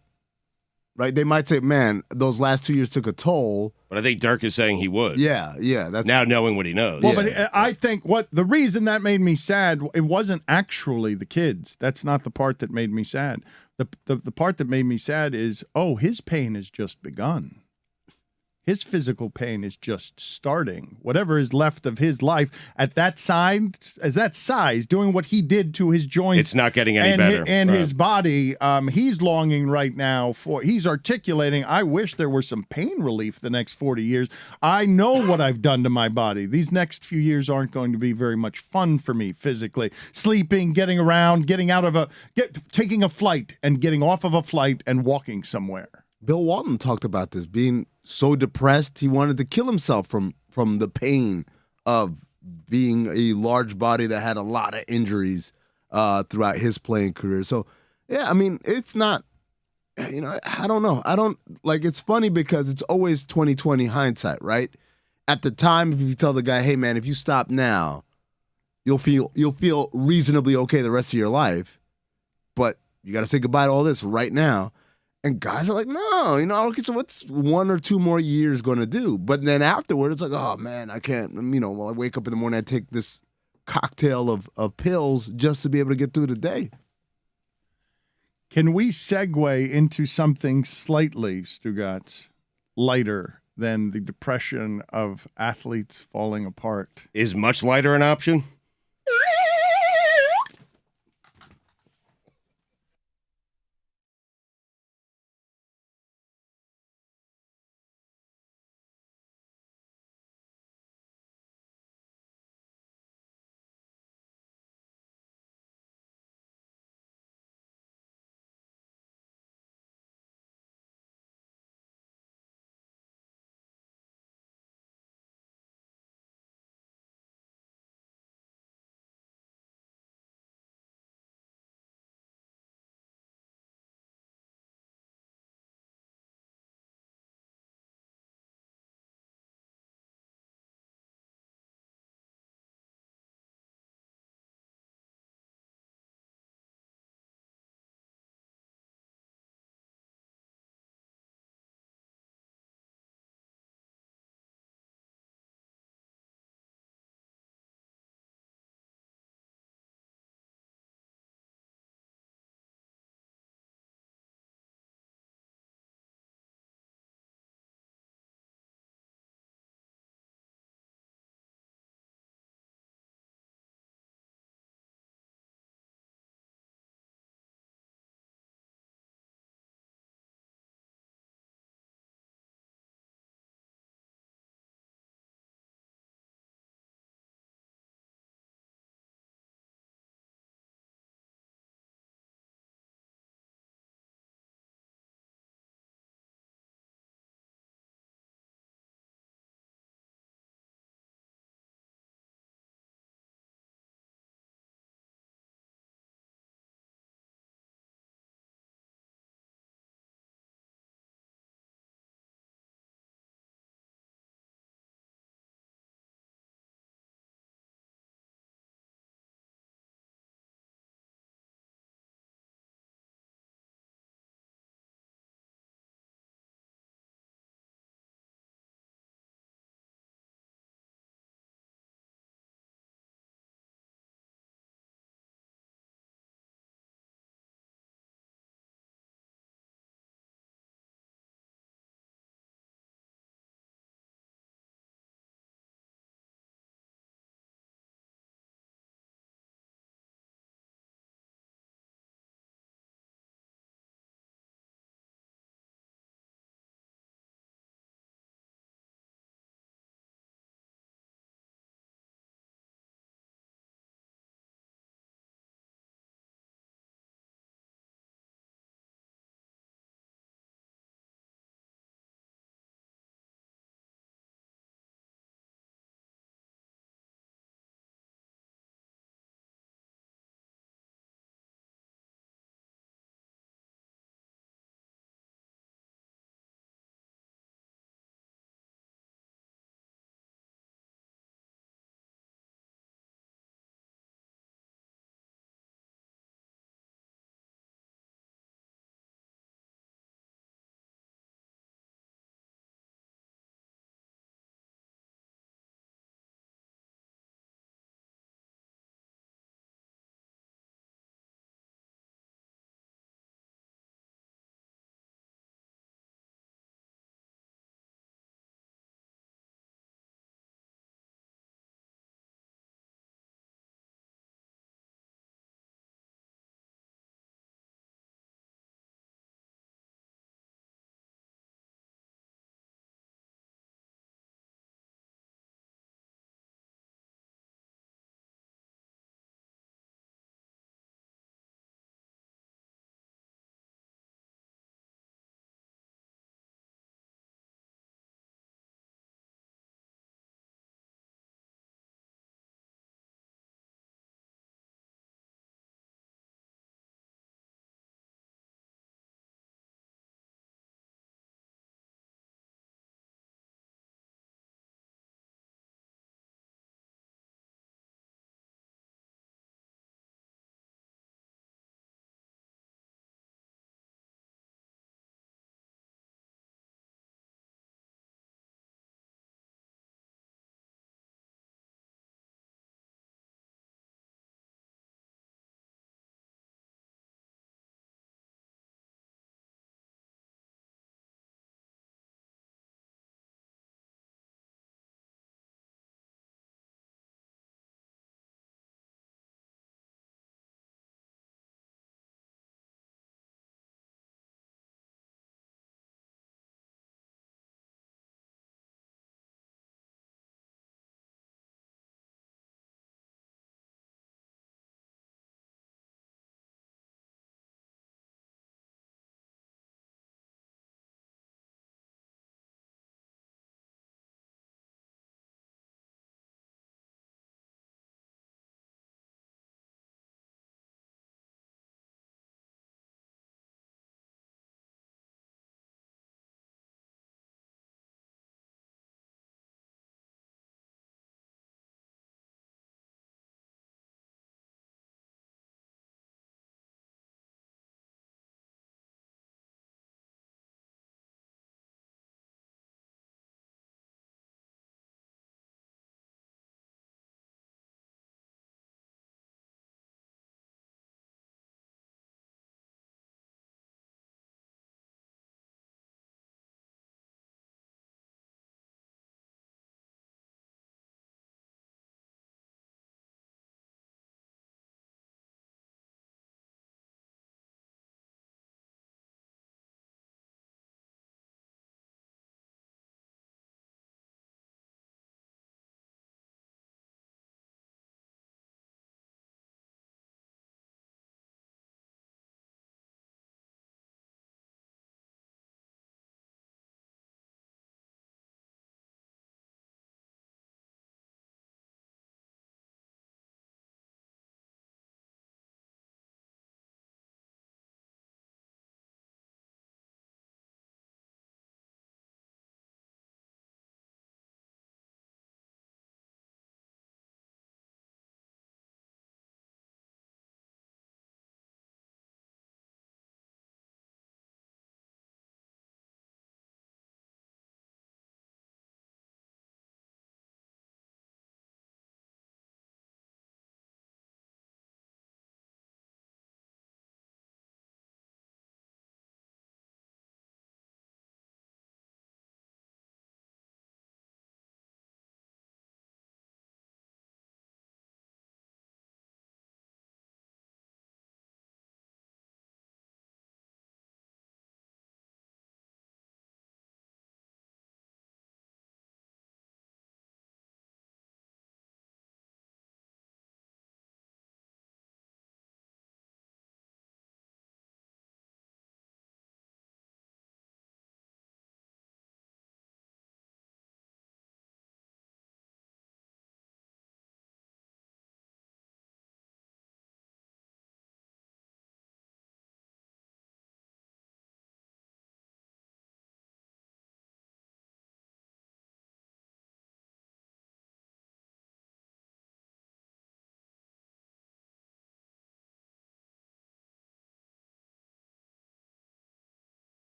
Right? They might say, man, those last 2 years took a toll. But I think Dirk is saying he would. Yeah. That's Now knowing what he knows. Well, but I think the reason that made me sad, it wasn't actually the kids. That's not the part that made me sad. The part that made me sad is, his pain has just begun. His physical pain is just starting. Whatever is left of his life at that size, doing what he did to his joints. It's not getting any better. His body, he's longing right now he's articulating, I wish there were some pain relief the next 40 years. I know what I've done to my body. These next few years aren't going to be very much fun for me physically. Sleeping, getting around, taking a flight and getting off of a flight and walking somewhere. Bill Walton talked about this, being so depressed he wanted to kill himself from the pain of being a large body that had a lot of injuries throughout his playing career. So, yeah, I mean, it's not, I don't know. It's funny because it's always 20/20 hindsight, right? At the time, if you tell the guy, hey, man, if you stop now, you'll feel reasonably okay the rest of your life, but you got to say goodbye to all this right now. And guys are like, no, okay, so what's 1 or 2 more years going to do? But then afterward, it's like, oh, man, I can't, I wake up in the morning, I take this cocktail of pills just to be able to get through the day. Can we segue into something slightly, Stugotz, lighter than the depression of athletes falling apart? Is much lighter an option?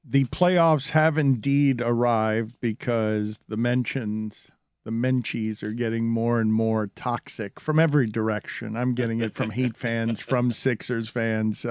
The playoffs have indeed arrived because the Menchies are getting more and more toxic from every direction. I'm getting it from Heat fans, from Sixers fans.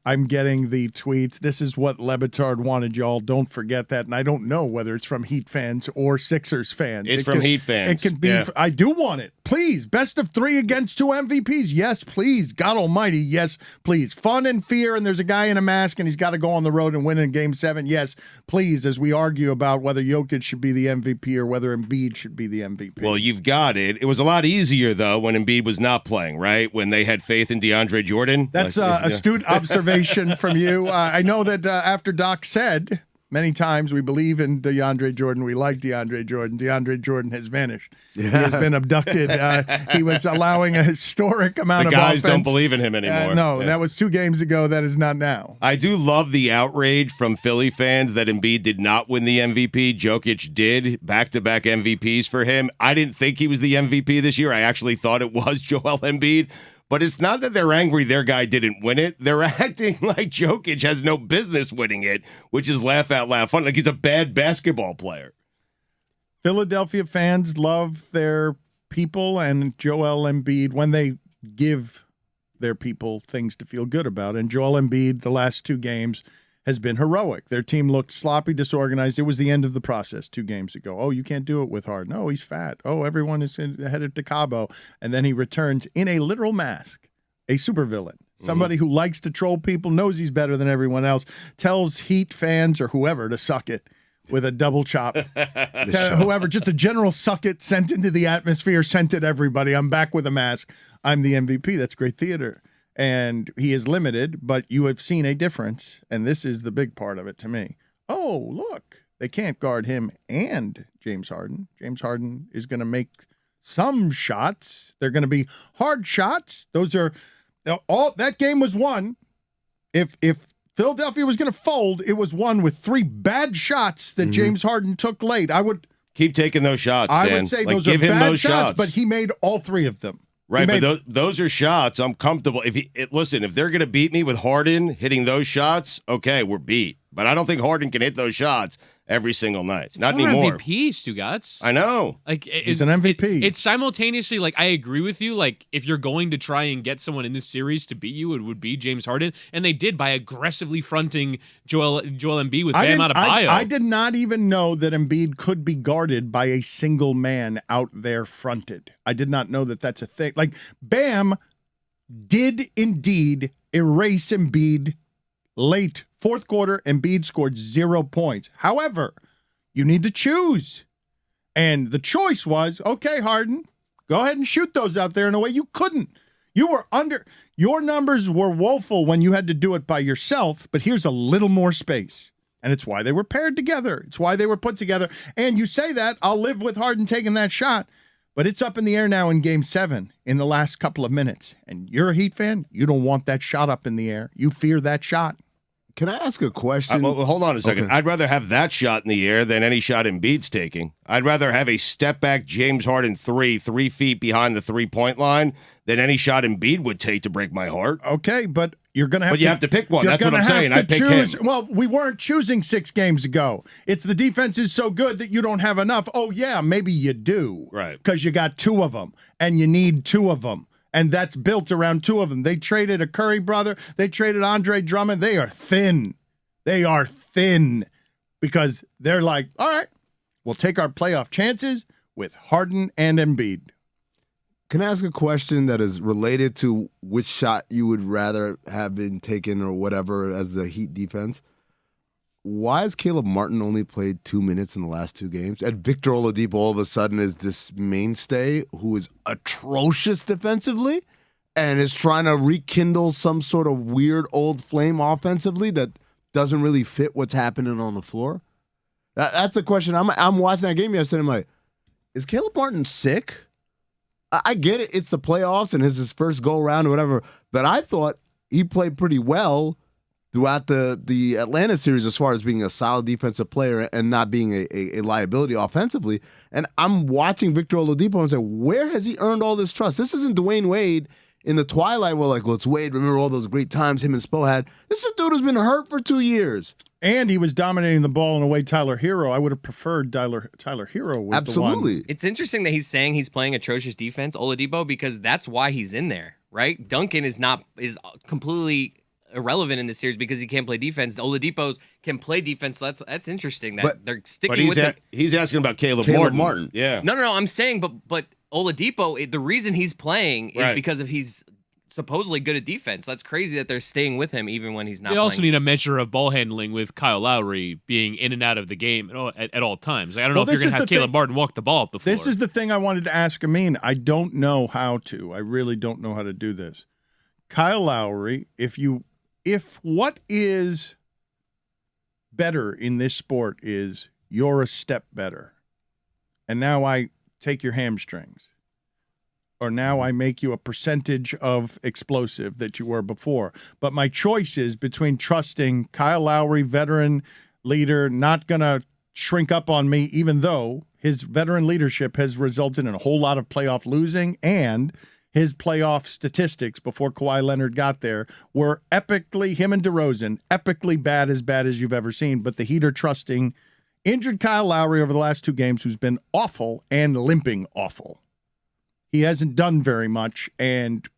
I'm getting the tweets. This is what LeBatard wanted, y'all. Don't forget that. And I don't know whether it's from Heat fans or Sixers fans. It's from Heat fans. It can be. Yeah. I do want it. Please. Best of 3 against 2 MVPs. Yes, please. God almighty. Yes, please. Fun and fear. And there's a guy in a mask and he's got to go on the road and win in Game 7. Yes, please. As we argue about whether Jokic should be the MVP or whether Embiid should be the MVP. Well, you've got it. It was a lot easier, though, when Embiid was not playing, right? When they had faith in DeAndre Jordan. That's astute observation from you. I know that after Doc said many times we believe in DeAndre Jordan, we like DeAndre Jordan. DeAndre Jordan has vanished. Yeah. He has been abducted. He was allowing a historic amount of offense. The guys don't believe in him anymore. No, that was 2 games ago. That is not now. I do love the outrage from Philly fans that Embiid did not win the MVP. Jokic did. Back-to-back MVPs for him. I didn't think he was the MVP this year. I actually thought it was Joel Embiid. But it's not that they're angry their guy didn't win it. They're acting like Jokic has no business winning it, which is laugh out loud fun. Like he's a bad basketball player. Philadelphia fans love their people and Joel Embiid when they give their people things to feel good about. And Joel Embiid, the last 2 games, has been heroic. Their team looked sloppy, disorganized. It was the end of the process 2 games ago. Oh, you can't do it with Harden. Oh, he's fat. Oh, everyone is headed to Cabo. And then he returns in a literal mask, a supervillain. Somebody who likes to troll people, knows he's better than everyone else, tells Heat fans or whoever to suck it with a double chop. Whoever, just a general suck it sent into the atmosphere, sent it everybody. I'm back with a mask. I'm the MVP. That's great theater. And he is limited, but you have seen a difference, and this is the big part of it to me. Oh, look, they can't guard him and James Harden. James Harden is going to make some shots. They're going to be hard shots. Those are all. That game was won. If Philadelphia was going to fold, it was won with 3 bad shots that James Harden took late. I would keep taking those shots. Dan. I would say those are bad shots, but he made all 3 of them. Right, but those are shots. I'm comfortable. Listen, if they're going to beat me with Harden hitting those shots, okay, we're beat. But I don't think Harden can hit those shots every single night. Not anymore. MVP, Stugotz. I know. Like he's an MVP. It's simultaneously like I agree with you. Like if you're going to try and get someone in this series to beat you, it would be James Harden, and they did by aggressively fronting Joel Embiid with Bam Adebayo. I did not even know that Embiid could be guarded by a single man out there fronted. I did not know that that's a thing. Like Bam did indeed erase Embiid late. 4th quarter, Embiid scored 0 points. However, you need to choose. And the choice was, okay, Harden, go ahead and shoot those out there in a way you couldn't. You were under. Your numbers were woeful when you had to do it by yourself, but here's a little more space. And it's why they were paired together. It's why they were put together. And you say that, I'll live with Harden taking that shot. But it's up in the air now in Game 7 in the last couple of minutes. And you're a Heat fan, you don't want that shot up in the air. You fear that shot. Can I ask a question? Well, hold on a second. Okay. I'd rather have that shot in the air than any shot Embiid's taking. I'd rather have a step-back James Harden 3 feet behind the three-point line than any shot Embiid would take to break my heart. Okay, but you're going to have But you have to pick one. That's what I'm saying. I pick choose. him. Well, we weren't choosing 6 games ago. It's the defense is so good that you don't have enough. Oh, yeah, maybe you do. Right. Because you got 2 of them, and you need 2 of them. And that's built around 2 of them. They traded a Curry brother. They traded Andre Drummond. They are thin. They are thin because they're like, all right, we'll take our playoff chances with Harden and Embiid. Can I ask a question that is related to which shot you would rather have been taken or whatever as the Heat defense? Why has Caleb Martin only played 2 minutes in the last 2 games? And Victor Oladipo all of a sudden is this mainstay who is atrocious defensively and is trying to rekindle some sort of weird old flame offensively that doesn't really fit what's happening on the floor? That's a question. I'm watching that game yesterday. I'm like, is Caleb Martin sick? I get it. It's the playoffs and it's his first go-around or whatever. But I thought he played pretty well throughout the Atlanta series as far as being a solid defensive player and not being a liability offensively. And I'm watching Victor Oladipo and say, where has he earned all this trust? This isn't Dwayne Wade in the twilight. We're like, well, it's Wade. Remember all those great times him and Spo had. This is a dude who's been hurt for 2 years. And he was dominating the ball in a way Tyler Hero. I would have preferred Tyler Hero was Absolutely. the one. It's interesting that he's saying he's playing atrocious defense, Oladipo, because that's why he's in there, right? Duncan is completely irrelevant in this series because he can't play defense. The Oladipo's can play defense, so that's interesting that they're sticking with him. He's asking about Caleb Martin. Yeah. No, I'm saying, but Oladipo, the reason he's playing is because of he's supposedly good at defense. That's crazy that they're staying with him even when he's not. They also playing. need a measure of ball handling with Kyle Lowry being in and out of the game at all times. Like, I don't know if you're going to have Caleb Martin walk the ball up the floor. This is the thing I wanted to ask Amin. I don't know how to. I really don't know how to do this. Kyle Lowry, if what is better in this sport is you're a step better, and now I take your hamstrings, or now I make you a percentage of explosive that you were before. But my choice is between trusting Kyle Lowry, veteran leader, not going to shrink up on me, even though his veteran leadership has resulted in a whole lot of playoff losing, and his playoff statistics before Kawhi Leonard got there were epically, him and DeRozan, epically bad as you've ever seen. But the Heat are trusting injured Kyle Lowry over the last 2 games, who's been awful and limping awful. He hasn't done very much, and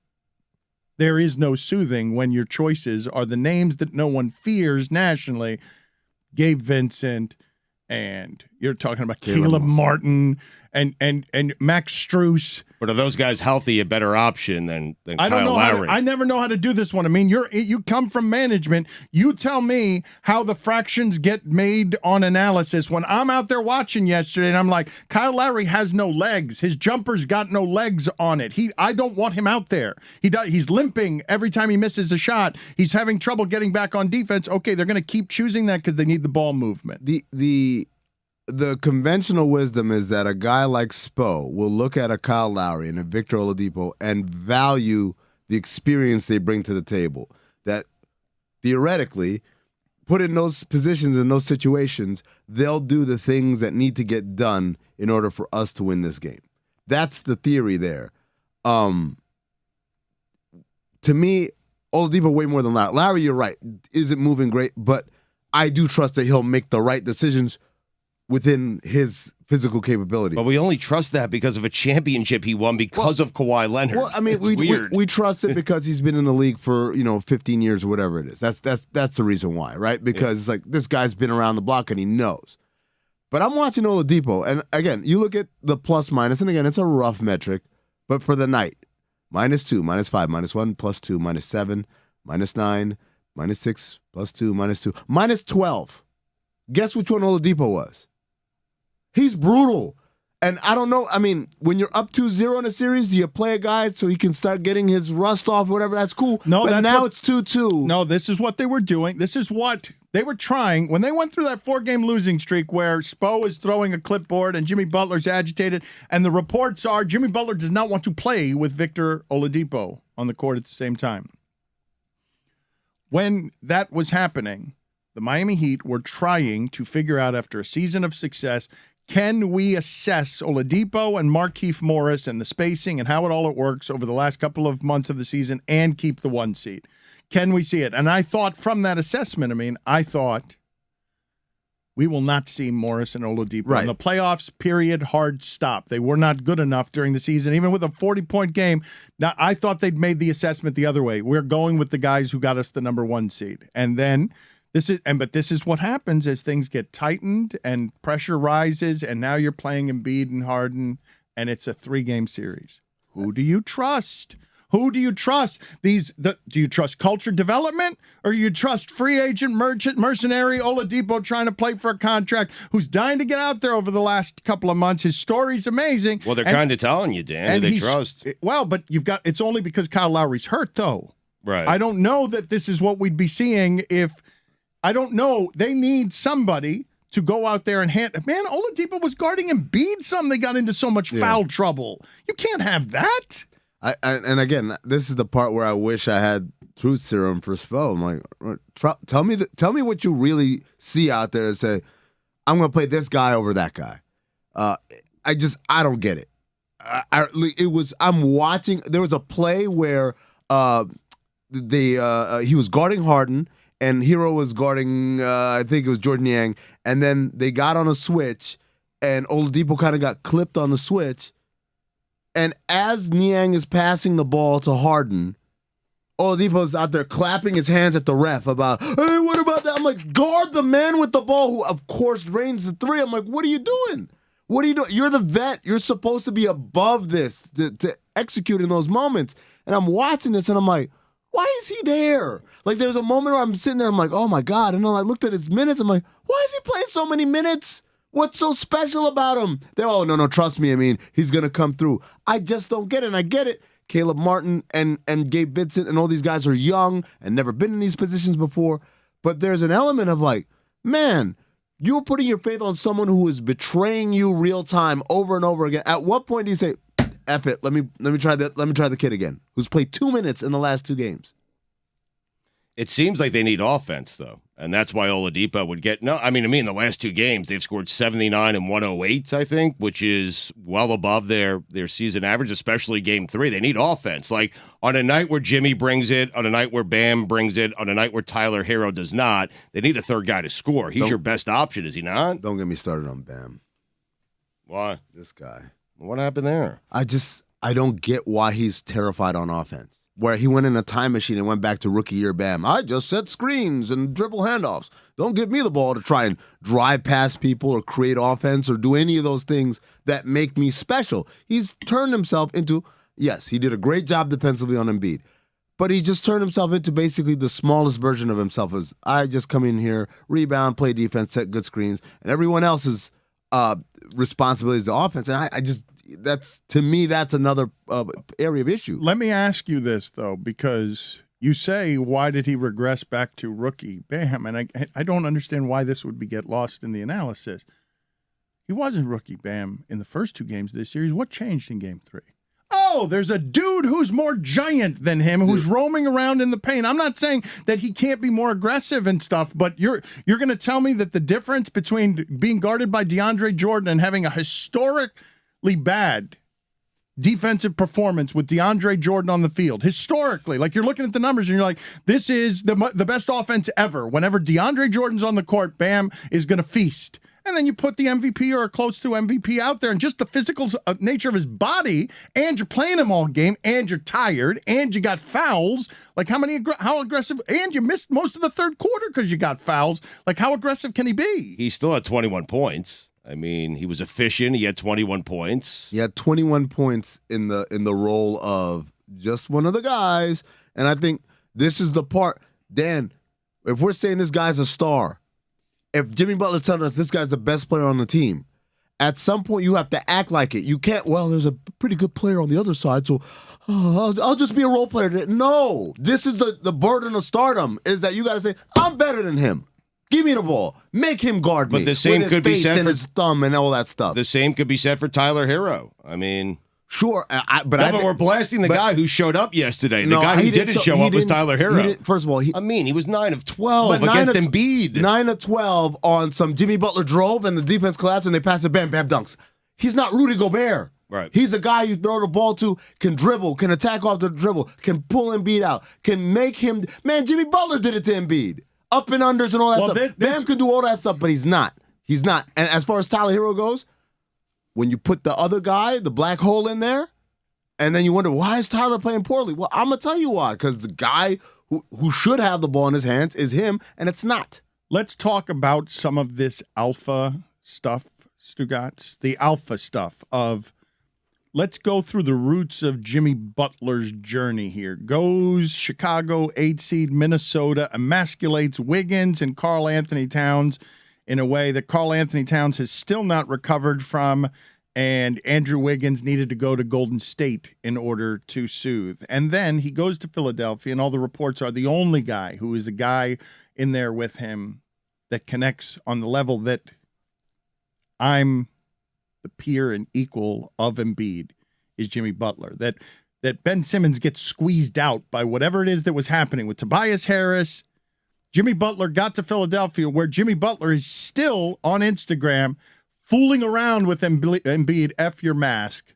there is no soothing when your choices are the names that no one fears nationally. Gabe Vincent, and you're talking about Caleb Martin and Max Strus. But are those guys healthy, a better option than I don't Kyle know Lowry? I never know how to do this one. I mean, you come from management. You tell me how the fractions get made on analysis. When I'm out there watching yesterday, and I'm like, Kyle Lowry has no legs. His jumper's got no legs on it. I don't want him out there. He's limping every time he misses a shot. He's having trouble getting back on defense. Okay, they're going to keep choosing that because they need the ball movement. The conventional wisdom is that a guy like Spo will look at a Kyle Lowry and a Victor Oladipo and value the experience they bring to the table. That theoretically, put in those positions, in those situations, they'll do the things that need to get done in order for us to win this game. That's the theory there. To me, Oladipo way more than Lowry. Lowry, you're right, isn't moving great, but I do trust that he'll make the right decisions within his physical capability. But we only trust that because of a championship he won because of Kawhi Leonard. Well, I mean, we trust it because he's been in the league for 15 years or whatever it is. That's the reason why, right? Because like this guy's been around the block and he knows. But I'm watching Oladipo, and again, you look at the plus minus, and again, it's a rough metric, but for the night, -2, -5, -1, +2, -7, -9, -6, +2, -2, -12. Guess which one Oladipo was? He's brutal. And I don't know, I mean, when you're up 2-0 in a series, do you play a guy so he can start getting his rust off, whatever? That's cool. No, but now it's 2-2. No, this is what they were doing. This is what they were trying. When they went through that 4-game losing streak where Spo is throwing a clipboard and Jimmy Butler's agitated, and the reports are Jimmy Butler does not want to play with Victor Oladipo on the court at the same time. When that was happening, the Miami Heat were trying to figure out, after a season of success, can we assess Oladipo and Markieff Morris and the spacing and how it all works over the last couple of months of the season and keep the 1 seed? Can we see it? And I thought from that assessment, I thought we will not see Morris and Oladipo. Right. In the playoffs, period, hard stop. They were not good enough during the season, even with a 40-point game. Now, I thought they'd made the assessment the other way. We're going with the guys who got us the number 1 seed. And then this is what happens as things get tightened and pressure rises, and now you're playing Embiid and Harden, and it's a 3-game series. Who do you trust? Who do you trust? Do you trust culture development, or do you trust free agent mercenary Oladipo trying to play for a contract who's dying to get out there over the last couple of months? His story's amazing. Well, they're kind of telling you, Dan, who they trust. Well, but it's only because Kyle Lowry's hurt, though. Right. I don't know that this is what we'd be seeing if. I don't know. They need somebody to go out there and Oladipo was guarding Embiid. They got into so much foul trouble. You can't have that. And again, this is the part where I wish I had truth serum for Spo. I'm like, tell me what you really see out there and say, I'm going to play this guy over that guy. I don't get it. I'm watching. There was a play where he was guarding Harden, and Hero was guarding, I think it was Jordan Yang, and then they got on a switch, and Oladipo kind of got clipped on the switch, and as Niang is passing the ball to Harden, Oladipo's out there clapping his hands at the ref about, hey, what about that? I'm like, guard the man with the ball who, of course, drains the three. I'm like, what are you doing? What are you doing? You're the vet. You're supposed to be above this to execute in those moments. And I'm watching this, and I'm like, why is he there? Like, there's a moment where I'm sitting there, I'm like, oh, my God. And then I looked at his minutes. I'm like, why is he playing so many minutes? What's so special about him? They're, oh, no, trust me. I mean, he's going to come through. I just don't get it, and I get it. Caleb Martin and Gabe Vincent and all these guys are young and never been in these positions before. But there's an element of like, man, you're putting your faith on someone who is betraying you real time over and over again. At what point do you say, F it, let me try the kid again, who's played 2 minutes in the last 2 games? It seems like they need offense, though, and that's why Oladipo would get. No, I mean, in the last 2 games, they've scored 79 and 108, I think, which is well above their season average, especially Game 3. They need offense. Like, on a night where Jimmy brings it, on a night where Bam brings it, on a night where Tyler Hero does not, they need a third guy to score. He's your best option, is he not? Don't get me started on Bam. Why? This guy. What happened there? I don't get why he's terrified on offense. Where he went in a time machine and went back to rookie year Bam. I just set screens and dribble handoffs. Don't give me the ball to try and drive past people or create offense or do any of those things that make me special. He's turned himself into, yes, he did a great job defensively on Embiid, but he just turned himself into basically the smallest version of himself. As I just come in here, rebound, play defense, set good screens, and everyone else's responsibility is the offense. And I just, that's, to me, that's another area of issue. Let me ask you this, though, because you say, why did he regress back to rookie Bam? And I don't understand why this would get lost in the analysis. He wasn't rookie Bam in the first 2 games of this series. What changed in Game 3? Oh, there's a dude who's more giant than him, who's roaming around in the paint. I'm not saying that he can't be more aggressive and stuff, but you're going to tell me that the difference between being guarded by DeAndre Jordan and having a historically bad defensive performance with DeAndre Jordan on the field, historically, like you're looking at the numbers and you're like, this is the best offense ever. Whenever DeAndre Jordan's on the court, Bam is going to feast. And then you put the MVP or close to MVP out there, and just the physical nature of his body, and you're playing him all game, and you're tired, and you got fouls. Like how aggressive, and you missed most of the third quarter because you got fouls. Like how aggressive can he be? He still had 21 points. I mean, he was efficient. He had 21 points. He had 21 points in the role of just one of the guys. And I think this is the part, Dan, if we're saying this guy's a star, if Jimmy Butler's telling us this guy's the best player on the team, at some point you have to act like it. You can't, well, there's a pretty good player on the other side, so I'll just be a role player. No, this is the burden of stardom, is that you got to say, I'm better than him. Give me the ball. Make him guard me. But the same with his could be face said and for his thumb and all that stuff. The same could be said for Tyler Hero. I mean, sure, but we're blasting the guy who showed up yesterday. The guy who didn't show up was Tyler Hero. First of all, he 9 of 12 against Embiid. 9 of 12 on some Jimmy Butler drove and the defense collapsed and they pass it, bam, dunks. He's not Rudy Gobert. Right. He's a guy you throw the ball to, can dribble, can attack off the dribble, can pull Embiid out, can make him. Man, Jimmy Butler did it to Embiid. Up and unders and all that stuff. Bam could do all that stuff, but he's not. He's not. And as far as Tyler Hero goes, when you put the other guy, the black hole in there, and then you wonder, why is Tyler playing poorly? Well, I'm going to tell you why. Because the guy who should have the ball in his hands is him, and it's not. Let's talk about some of this alpha stuff, Stugotz. The alpha stuff of, let's go through the roots of Jimmy Butler's journey here. Goes Chicago, 8 seed, Minnesota, emasculates Wiggins and Karl Anthony Towns in a way that Karl Anthony Towns has still not recovered from, and Andrew Wiggins needed to go to Golden State in order to soothe. And then he goes to Philadelphia, and all the reports are the only guy who is a guy in there with him that connects on the level that I'm the peer and equal of Embiid is Jimmy Butler. That Ben Simmons gets squeezed out by whatever it is that was happening with Tobias Harris. Jimmy Butler got to Philadelphia, where Jimmy Butler is still on Instagram fooling around with Embiid, F your mask.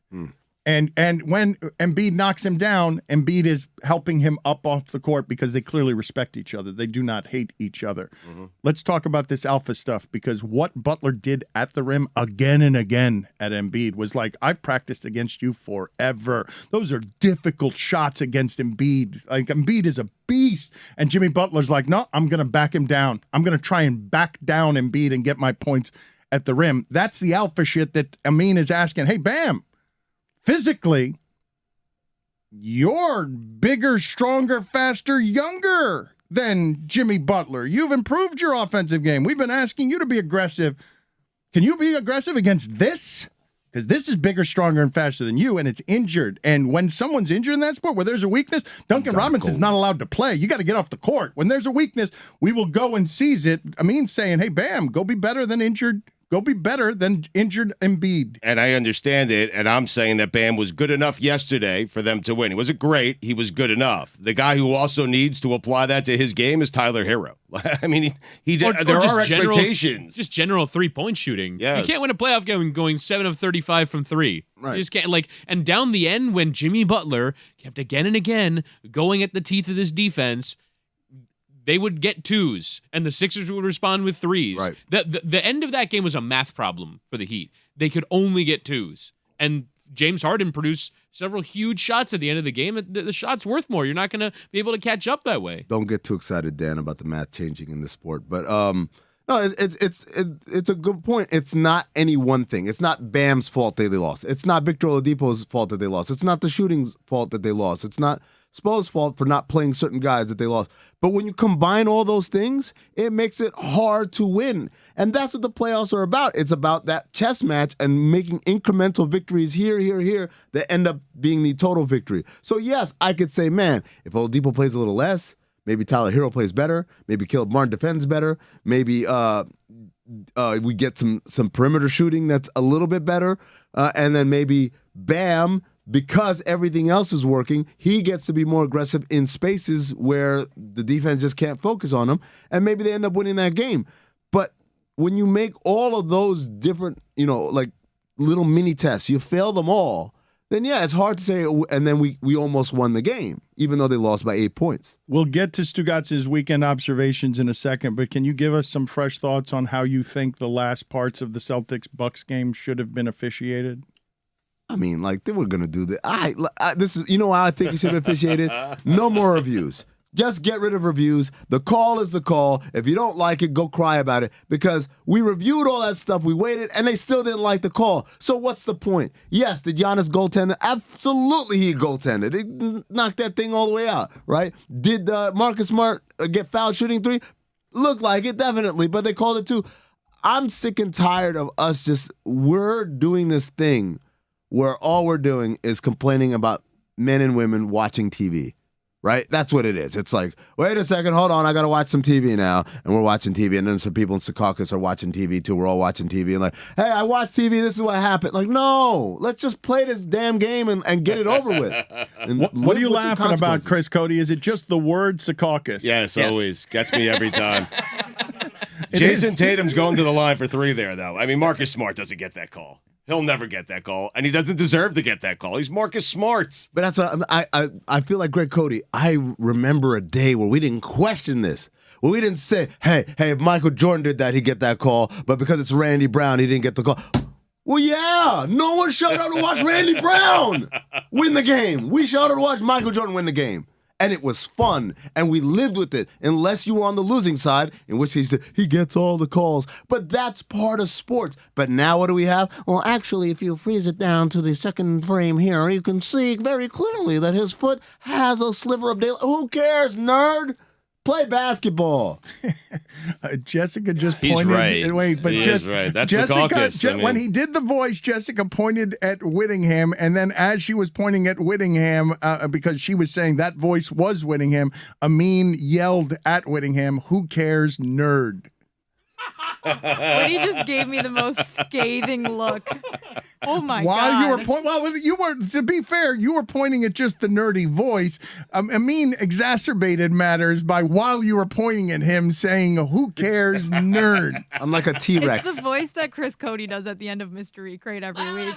And when Embiid knocks him down, Embiid is helping him up off the court because they clearly respect each other. They do not hate each other. Let's talk about this alpha stuff, because what Butler did at the rim again and again at Embiid was like, I've practiced against you forever. Those are difficult shots against Embiid. Like, Embiid is a beast. And Jimmy Butler's like, no, I'm going to back him down. I'm going to try and back down Embiid and get my points at the rim. That's the alpha shit that Amin is asking. Hey, Bam. Physically, you're bigger, stronger, faster, younger than Jimmy Butler. You've improved your offensive game. We've been asking you to be aggressive. Can you be aggressive against this? Because this is bigger, stronger, and faster than you, and it's injured. And when someone's injured in that sport, where there's a weakness, Duncan Robinson's not allowed to play. You got to get off the court. When there's a weakness, we will go and seize it. Amin's saying, hey, Bam, go be better than injured. Go be better than injured Embiid. And I understand it, and I'm saying that Bam was good enough yesterday for them to win. He wasn't great. He was good enough. The guy who also needs to apply that to his game is Tyler Hero. I mean, there are expectations. Just general three-point shooting. Yes. You can't win a playoff game going 7 of 35 from 3. Right. You just can't, and down the end, when Jimmy Butler kept again and again going at the teeth of this defense, they would get 2s, and the Sixers would respond with 3s. Right. The end of that game was a math problem for the Heat. They could only get 2s. And James Harden produced several huge shots at the end of the game. The shot's worth more. You're not going to be able to catch up that way. Don't get too excited, Dan, about the math changing in this sport. But no, it's a good point. It's not any one thing. It's not Bam's fault that they lost. It's not Victor Oladipo's fault that they lost. It's not the shooting's fault that they lost. It's not Spo's fault for not playing certain guys that they lost. But when you combine all those things, it makes it hard to win. And that's what the playoffs are about. It's about that chess match and making incremental victories here that end up being the total victory. So, yes, I could say, man, if Oladipo plays a little less, maybe Tyler Hero plays better, maybe Caleb Martin defends better, maybe we get some perimeter shooting that's a little bit better, and then maybe Bam, because everything else is working, he gets to be more aggressive in spaces where the defense just can't focus on him, and maybe they end up winning that game. But when you make all of those different, like little mini tests, you fail them all, then yeah, it's hard to say, and then we almost won the game, even though they lost by 8 points. We'll get to Stugotz's weekend observations in a second, but can you give us some fresh thoughts on how you think the last parts of the Celtics-Bucks game should have been officiated? I mean, like, they were going to do that. This is, how I think it should have been officiated? No more reviews. Just get rid of reviews. The call is the call. If you don't like it, go cry about it. Because we reviewed all that stuff, we waited, and they still didn't like the call. So what's the point? Yes, did Giannis goaltend? Absolutely he goaltended. He knocked that thing all the way out, right? Did Marcus Smart get fouled shooting 3? Looked like it, definitely, but they called it too. I'm sick and tired of us we're doing this thing where all we're doing is complaining about men and women watching TV, right? That's what it is. It's like, wait a second, hold on, I got to watch some TV now. And we're watching TV, and then some people in Stugotz are watching TV too. We're all watching TV, and like, hey, I watched TV, this is what happened. Like, no, let's just play this damn game and get it over with. What are you laughing about, Chris Cody? Is it just the word Secaucus? Yes, always. Gets me every time. Jason Tatum's going to the line for 3 there, though. I mean, Marcus Smart doesn't get that call. He'll never get that call, and he doesn't deserve to get that call. He's Marcus Smart. But that's what I feel like Greg Cody. I remember a day where we didn't question this. Well, we didn't say, hey, if Michael Jordan did that, he'd get that call, but because it's Randy Brown, he didn't get the call. Well, yeah, no one showed up to watch Randy Brown win the game. We showed up to watch Michael Jordan win the game. And it was fun, and we lived with it, unless you were on the losing side, in which case he gets all the calls. But that's part of sports. But now what do we have? Well, actually, if you freeze it down to the second frame here, you can see very clearly that his foot has a sliver of daylight. Who cares, nerd? Play basketball. Jessica just He's pointed. right. Wait, but He is right. That's Jessica, the when he did the voice, Jessica pointed at Whittingham, and then as she was pointing at Whittingham, because she was saying that voice was Whittingham, Amin yelled at Whittingham, "Who cares, nerd?" Woody just gave me the most scathing look. Oh my While god! you were to be fair, you were pointing at just the nerdy voice. Amin exacerbated matters by while you were pointing at him saying, "Who cares, nerd?" I'm like a T-Rex. It's the voice that Chris Cody does at the end of Mystery Crate every week.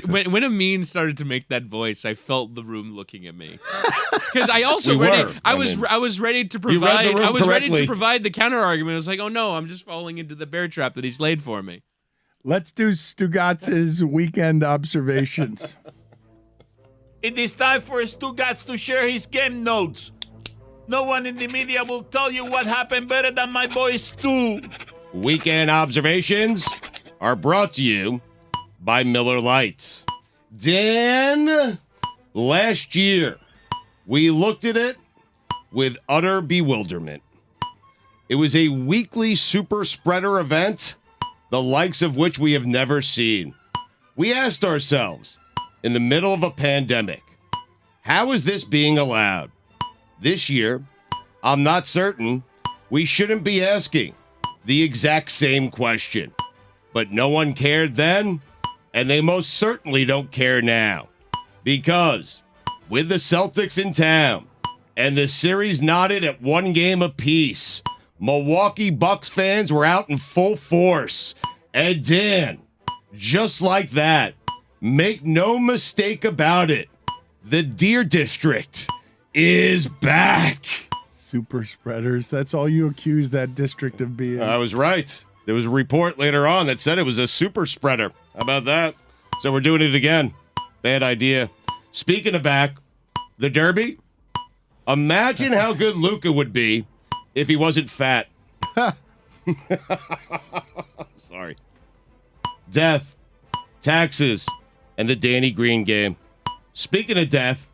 When Amin started to make that voice, I felt the room looking at me. Because I also I was ready to provide. I was ready to provide the counter argument. I was like, oh no, I'm just falling into the bear trap that he's laid for me. Let's do Stugotz's weekend observations. It is time for Stugotz to share his game notes. No one in the media will tell you what happened better than my boy Stu. Weekend observations are brought to you by Miller Lite. Dan, last year, we looked at it with utter bewilderment. It was a weekly super spreader event, the likes of which we have never seen. We asked ourselves, in the middle of a pandemic, how is this being allowed? This year, I'm not certain we shouldn't be asking the exact same question. But no one cared then, and they most certainly don't care now. Because with the Celtics in town and the series knotted at 1 game apiece, Milwaukee Bucks fans were out in full force. And Dan, just like that, make no mistake about it, the Deer District is back. Super spreaders. That's all you accuse that district of being. I was right. There was a report later on that said it was a super spreader. How about that? So we're doing it again. Bad idea. Speaking of back, the Derby. Imagine how good Luka would be if he wasn't fat. Sorry. Death, taxes, and the Danny Green game. Speaking of death,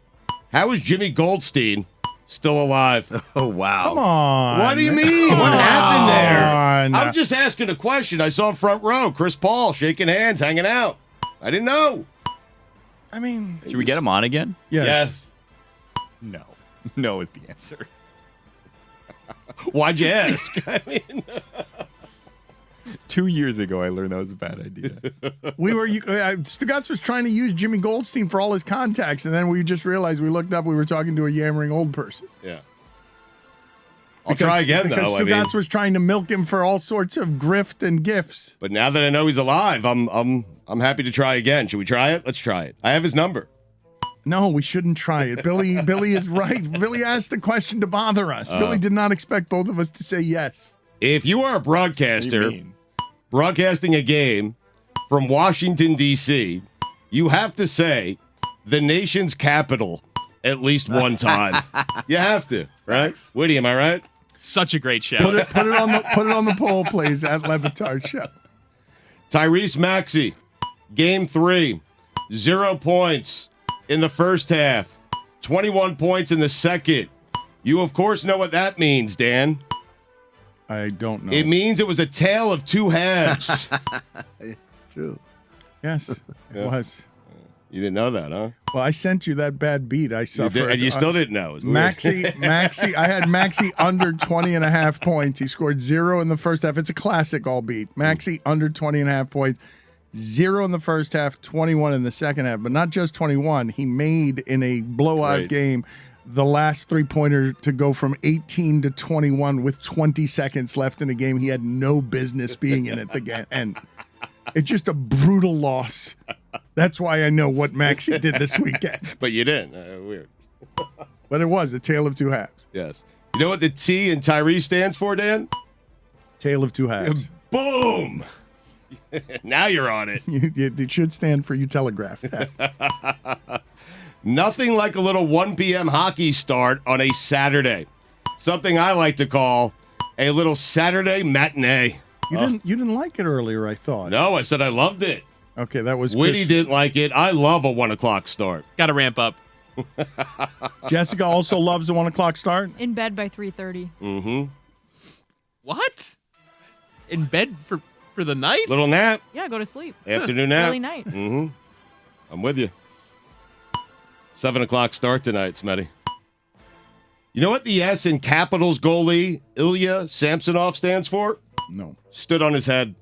how is Jimmy Goldstein still alive? Oh, wow. Come on. What do you mean? What happened there? on. I'm just asking a question. I saw him front row, Chris Paul shaking hands, hanging out. I didn't know. I mean, Should we get him on again? Yes. No. No is the answer. Why'd you ask? I mean, 2 years ago, I learned that was a bad idea. Stugotz was trying to use Jimmy Goldstein for all his contacts, and then we just realized we looked up, we were talking to a yammering old person. yeah. I'll try again, because though. Stugotz was trying to milk him for all sorts of grift and gifts. But now that I know he's alive, I'm happy to try again. Should we try it? Let's try it. I have his number. No, we shouldn't try it. Billy is right. Billy asked the question to bother us. Billy did not expect both of us to say yes. If you are a broadcaster broadcasting a game from Washington, D.C., you have to say the nation's capital at least one time. You have to, right? Whitty, am I right? Such a great show. Put it on the poll, please, at LeBatardShow. Tyrese Maxey, game 3, 0 points in the first half, 21 points in the second. You, of course, know what that means, Dan. I don't know. It means it was a tale of two halves. It's true. Yes, it was. You didn't know that, huh? Well, I sent you that bad beat I suffered. And you still didn't know. Maxey, I had Maxey under 20.5 points. He scored 0 in the first half. It's a classic all beat. Maxey under 20.5 points, 0 in the first half, 21 in the second half. But not just 21. He made in a blowout game the last three-pointer to go from 18 to 21 with 20 seconds left in the game. He had no business being in at the end. It's just a brutal loss. That's why I know what Maxey did this weekend. But you didn't. Weird. But it was a tale of two halves. Yes. You know what the T in Tyrese stands for, Dan? Tale of two halves. Boom! Now you're on it. It should stand for you telegraphed that. Nothing like a little 1 p.m. hockey start on a Saturday. Something I like to call a little Saturday matinee. You didn't like it earlier, I thought. No, I said I loved it. Okay, that was Whitty didn't like it. I love a 1 o'clock start. Got to ramp up. Jessica also loves the 1 o'clock start. In bed by 3:30. Mm-hmm. What? In bed for the night? Little nap. Yeah, go to sleep. Afternoon nap. Early night. Mm-hmm. I'm with you. 7 o'clock start tonight, Smetty. You know what the S in Capitals goalie Ilya Samsonov stands for? No. Stood on his head.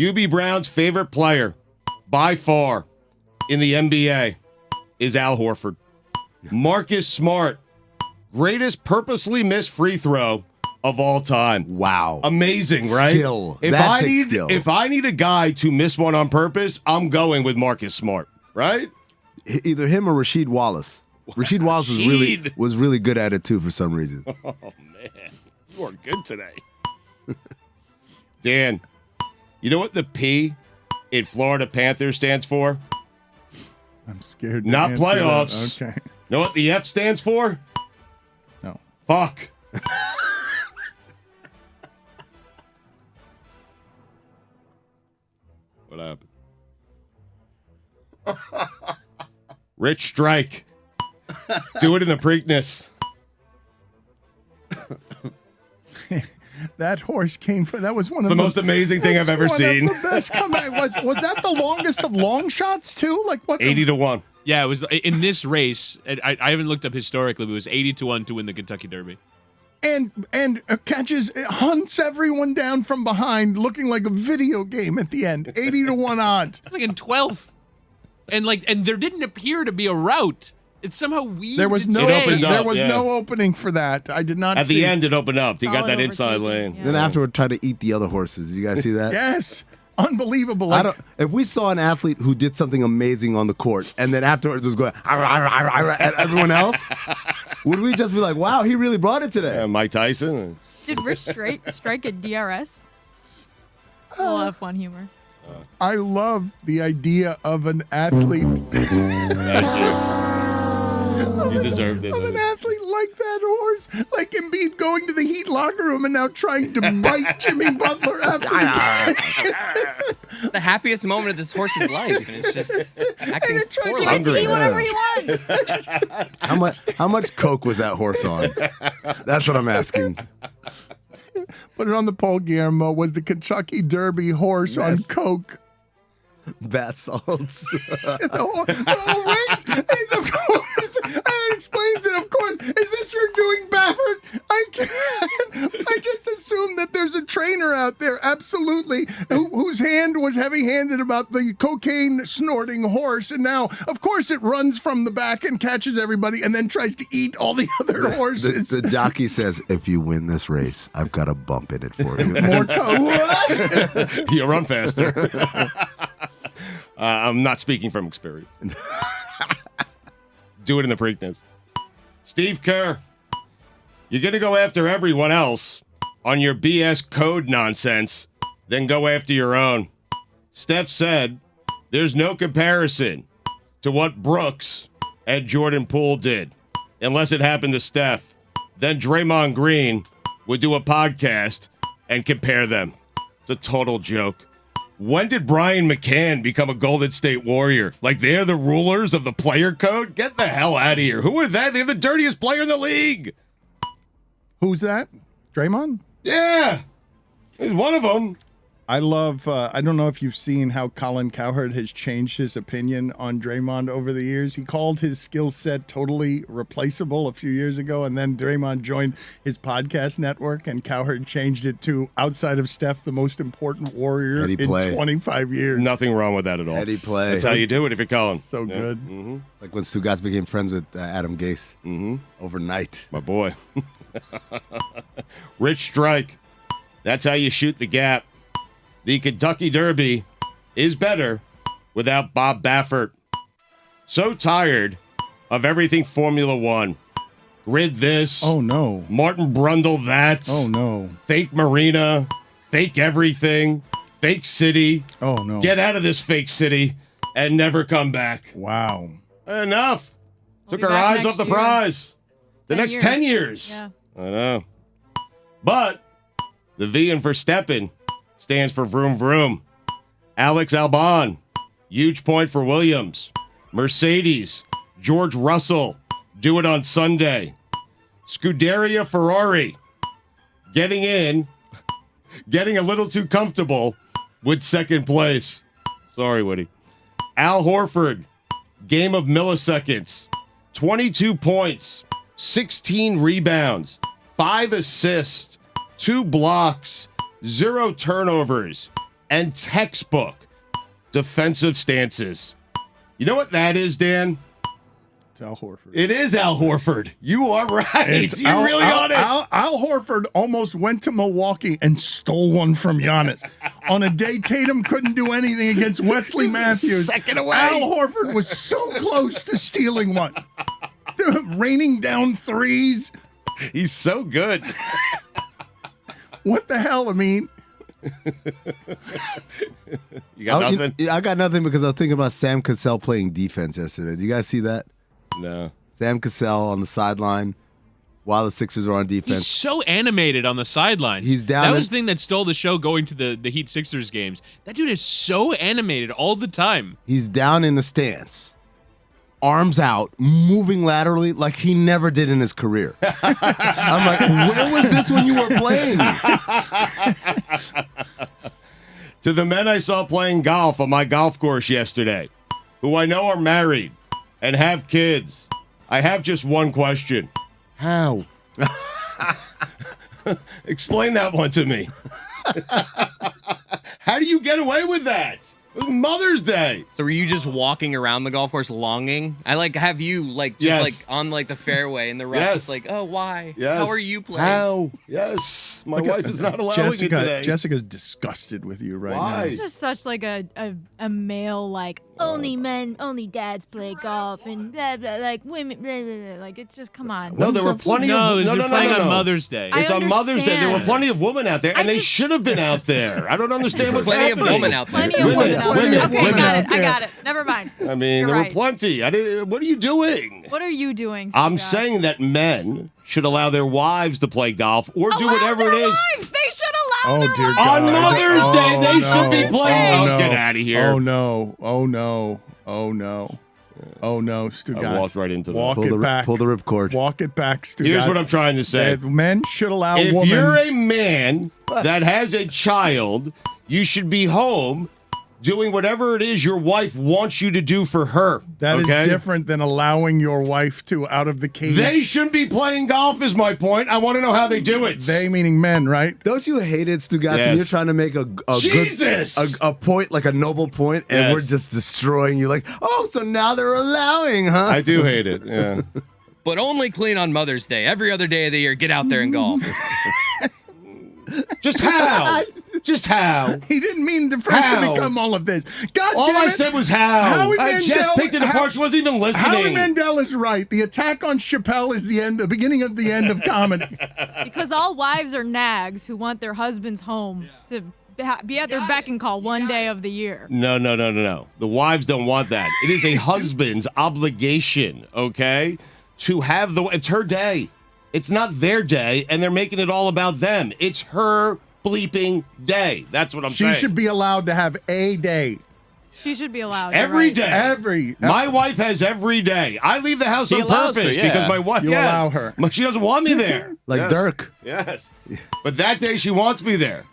UB Brown's favorite player, by far, in the NBA, is Al Horford. Marcus Smart, greatest purposely missed free throw of all time. Wow. Amazing, right? Skill. That takes skill. If I need a guy to miss one on purpose, I'm going with Marcus Smart. right? Either him or Rasheed Wallace. Rasheed Wallace was really good at it too for some reason. Oh man, you are good today, Dan. You know what the P in Florida Panthers stands for? I'm scared. To Not answer playoffs. that. Okay. Know what the F stands for? No. Fuck. What happened? Rich strike. Do it in the Preakness. That horse came from. That was one of The most amazing thing I've ever seen. The best comeback was that the longest of long shots too? Like what? 80-1. Yeah, it was in this race. I haven't looked up historically, but it was 80-1 to win the Kentucky Derby. And catches, hunts everyone down from behind, looking like a video game at the end. 80-1 odds. Like in 12th, and there didn't appear to be a route. It's somehow weaved. There was no It opened up, there was yeah. no opening for that. I did not At see. the end, it opened up. He got Solid that inside overtaking, lane. yeah. Then afterward, try to eat the other horses. Did you guys see that? Yes. Unbelievable. I don't. If we saw an athlete who did something amazing on the court and then afterwards was going at everyone else, would we just be like, "Wow, he really brought it today"? Mike Tyson. Did Rich strike at DRS? Little F1 humor. I love the idea of an athlete. Thank you. You deserved it. Of an athlete like that horse, like Embiid going to the Heat locker room and now trying to bite Jimmy Butler after the game. The happiest moment of this horse's life, and it's just acting it tries poorly. to Let him Hungry. eat whatever he wants. How much coke was that horse on? That's what I'm asking. Put it on the poll, Guillermo. Was the Kentucky Derby horse on coke? Bath salts. the whole race is, of course, and it explains it, of course. Is this you're doing, Baffert? I just assume that there's a trainer out there, absolutely, whose hand was heavy-handed about the cocaine snorting horse, and now, of course, it runs from the back and catches everybody, and then tries to eat all the other horses. The jockey says, "If you win this race, I've got a bump in it for you." More coke. What? You run faster. I'm not speaking from experience. Do it in the Preakness. Steve Kerr, you're going to go after everyone else on your BS code nonsense, then go after your own. Steph said there's no comparison to what Brooks and Jordan Poole did, unless it happened to Steph. Then Draymond Green would do a podcast and compare them. It's a total joke. When did Brian McCann become a Golden State Warrior? Like they're the rulers of the player code? Get the hell out of here. Who are they? They're the dirtiest player in the league. Who's that? Draymond? Yeah. He's one of them. I love, I don't know if you've seen how Colin Cowherd has changed his opinion on Draymond over the years. He called his skill set totally replaceable a few years ago, and then Draymond joined his podcast network, and Cowherd changed it to, outside of Steph, the most important warrior in 25 years. Nothing wrong with that at all. Eddie play. That's how you do it if you're Colin. So good. Mm-hmm. It's like when Stugotz became friends with Adam Gase overnight. My boy. Rich strike. That's how you shoot the gap. The Kentucky Derby is better without Bob Baffert. So tired of everything Formula One. Grid this. Oh, no. Martin Brundle that. Oh, no. Fake Marina. Fake everything. Fake city. Oh, no. Get out of this fake city and never come back. Wow. Enough. I'll Took be our back eyes next off the year. prize. The 10 next years. 10 years. Yeah. I know. But the V in Verstappen stands for vroom vroom. Alex Albon, huge point for Williams. Mercedes, George Russell, do it on Sunday. Scuderia Ferrari, getting in, getting a little too comfortable with second place. Sorry, Woody. Al Horford, game of milliseconds, 22 points, 16 rebounds, 5 assists, 2 blocks, 0 turnovers, and textbook defensive stances. You know what that is, Dan? It's Al Horford. It is Al Horford. You are right. You're really on it. Al Horford almost went to Milwaukee and stole one from Giannis. On a day Tatum couldn't do anything against Wesley Matthews. Second away. Al Horford was so close to stealing one. Raining down threes. He's so good. What the hell, Amin? You got nothing? I got nothing because I was thinking about Sam Cassell playing defense yesterday. Did you guys see that? No. Sam Cassell on the sideline while the Sixers are on defense. He's so animated on the sidelines. He's down That in- was the thing that stole the show going to the Heat Sixers games. That dude is so animated all the time. He's down in the stance, arms out, moving laterally like he never did in his career. I'm like, where was this when you were playing? To the men I saw playing golf on my golf course yesterday, who I know are married and have kids, I have just one question. How? Explain that one to me. How do you get away with that? It was Mother's Day. So were you just walking around the golf course longing? I like have you like just Yes. like on like the fairway in the rough, Yes. just like, oh why? Yes. How are you playing? How? Yes. My Look at wife is not allowing it today. Jessica's disgusted with you right Why? now. Just such like a male like only dads play golf and blah blah like women blah, blah, blah. Like it's just come on. No, there were plenty No, of... they're playing on Mother's Day. I It's on Mother's Day. There were understand. plenty of women out there, and they should have been out there. I don't understand what's Plenty of happening. women out there. Plenty of women out there. women, Okay, women got out it. I there. got it. Never mind. I mean, You're there right. were plenty. What are you doing? What are you doing? I'm Stugotz? saying that men should allow their wives to play golf or do Allow whatever their it is. Wives. They should allow Oh, their dear wives. God. On Mother's Day, they should be playing. Oh, Oh, no. get out of here. Oh, no. Oh, no. Oh, no. Oh, no, Stugotz. I walked right into that. Walk Pull it the back. ripcord. Walk it back, Stugotz. Here's what I'm trying to say. That men should allow If women. you're a man that has a child, you should be home doing whatever it is your wife wants you to do for her. That is okay? different than allowing your wife to out of the cage. They shouldn't be playing golf is my point. I want to know how they do it. They meaning men, right? Don't you hate it, Stugotz? Yes. And you're trying to make a Jesus! good, a point, like a noble point, and Yes. we're just destroying you. Like, oh, so now they're allowing, huh? I do hate it. Yeah. But only clean on Mother's Day. Every other day of the year, get out there and golf. Just how? Just how? He didn't mean for it to How? become all of this. God All damn I it. said was how. Howie Jess Mandel- picked it apart. She wasn't even listening. Howie Mandel is right. The attack on Chappelle is the beginning of the end of comedy. Because all wives are nags who want their husbands home to be at their beck and call one day of the year. No. The wives don't want that. It is a husband's obligation, okay, to have it's her day. It's not their day, and they're making it all about them. It's her bleeping day. That's what I'm She saying. should be allowed to have a day. She should be allowed. Every you're right. day. My wife has every day. I leave the house He on allows purpose her, yeah. because my wife. You yes, allow her. She doesn't want me there. Like Yes. Dirk. Yes. But that day she wants me there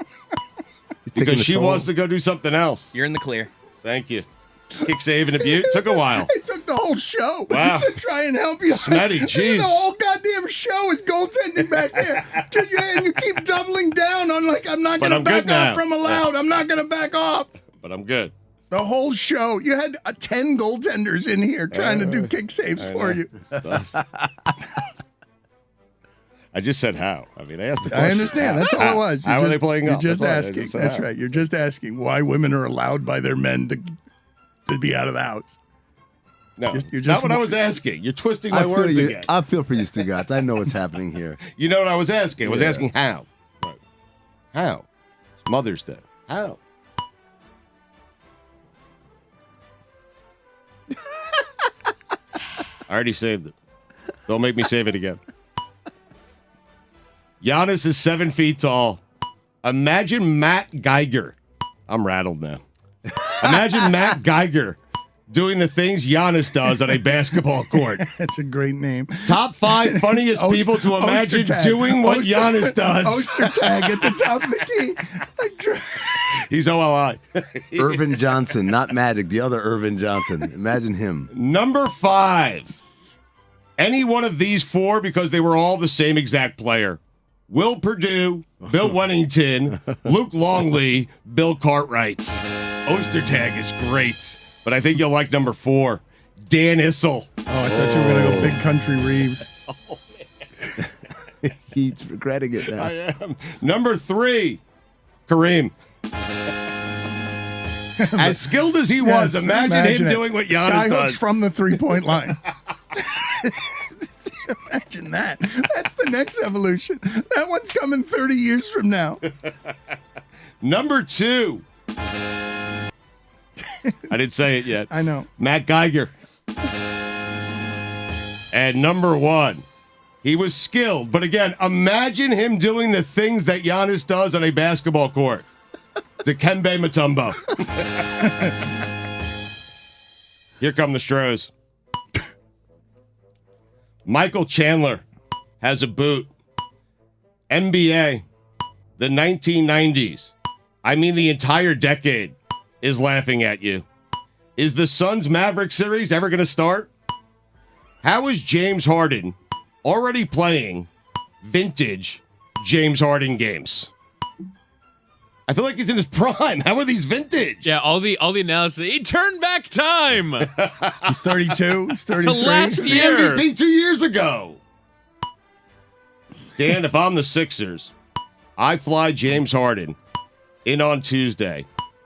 He's taking because the she toll. wants to go do something else. You're in the clear. Thank you. Kick, save, and abuse. Took a while. It took the whole show Wow. to try and help you. Smetty, jeez. The whole goddamn show is goaltending back there. And you keep doubling down on like, I'm not But going to I'm back good off now. from allowed. I'm not going to back off. But I'm good. The whole show. You had 10 goaltenders in here trying to do kick saves I for know. you. Stuff. I just said how. I mean, I asked the question. I understand. That's all it was. How are they playing You're golf? just That's all I asking. just said That's how. right. You're just asking why women are allowed by their men to be out of the house. No, You're not just- what I was asking. You're twisting my I feel words you. again. I feel for you, Stugotz. I know what's happening here. You know what I was asking? I was Yeah. asking how. Right. How? It's Mother's Day. How? I already saved it. Don't make me save it again. Giannis is 7 feet tall. Imagine Matt Geiger. I'm rattled now. Imagine Matt Geiger doing the things Giannis does on a basketball court. That's a great name. Top 5 funniest people to imagine Ostertag. doing what Giannis does. Ostertag at the top of the key. He's OLI. Irvin Johnson, not Magic, the other Irvin Johnson. Imagine him. Number 5. Any one of these 4 because they were all the same exact player. Will Perdue, Bill Wennington, Luke Longley, Bill Cartwright. Ostertag is great, but I think you'll like number 4. Dan Issel. Oh, I thought you were going to go Big Country Reeves. He's regretting it now. I am. Number 3, Kareem. As skilled as he was, Yes, imagine him it. doing what Giannis Skyhooks does. from the 3-point line. Imagine that. That's the next evolution. That one's coming 30 years from now. Number 2. I didn't say it yet. I know. Matt Geiger. And number 1. He was skilled, but again, imagine him doing the things that Giannis does on a basketball court. Dikembe Mutombo. Here come the Stros. Michael Chandler has a boot. NBA, the 1990s, I mean the entire decade, is laughing at you. Is the Suns Maverick series ever going to start? How is James Harden already playing vintage James Harden games? I feel like he's in his prime. How are these vintage? Yeah, all the analysis. He turned back time He's 32. He's 33. to last The year. MVP 2 years ago. Dan, if I'm the Sixers, I fly James Harden in on Tuesday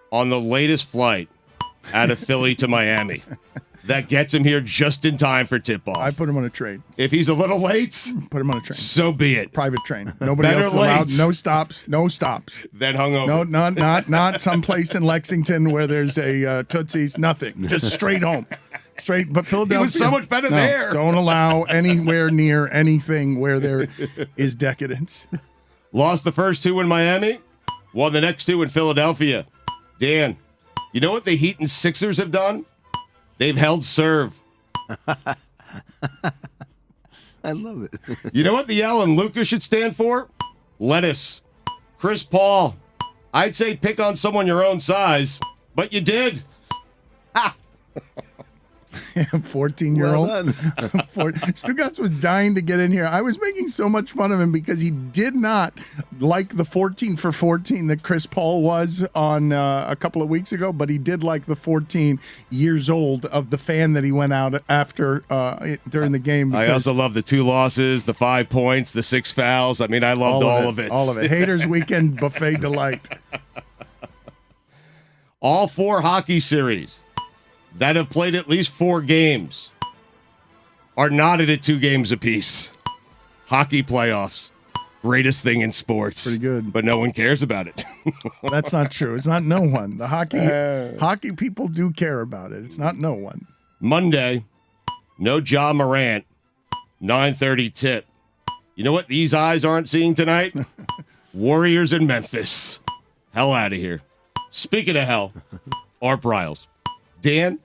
on the latest flight out of Philly to Miami. That gets him here just in time for tip-off. I put him on a train. If he's a little late, Put him on a train. so be it. Private train. Nobody Better else is allowed. late. No stops. No stops. Then hungover. No, not someplace in Lexington where there's a Tootsie's. Nothing. Just straight home. Straight. But Philadelphia. He was so much better there. Don't allow anywhere near anything where there is decadence. Lost the first 2 in Miami, won the next 2 in Philadelphia. Dan, you know what the Heat and Sixers have done? They've held serve. I love it. You know what the L in Luca should stand for? Lettuce. Chris Paul. I'd say pick on someone your own size, but you did. 14-year-old. Well done. Stugotz was dying to get in here. I was making so much fun of him because he did not like the 14 for 14 that Chris Paul was on a couple of weeks ago, but he did like the 14 years old of the fan that he went out after during the game. I also love the 2 losses, the 5 points, the 6 fouls. I mean, I loved all of it. All of it. Haters Weekend Buffet Delight. All 4 hockey series that have played at least 4 games are knotted at 2 games apiece. Hockey playoffs. Greatest thing in sports. Pretty good. But no one cares about it. That's not true. It's not no one. The hockey people do care about it. It's not no one. Monday, no Ja Morant, 9:30 tip. You know what these eyes aren't seeing tonight? Warriors in Memphis. Hell out of here. Speaking of hell, Art Briles. Dan,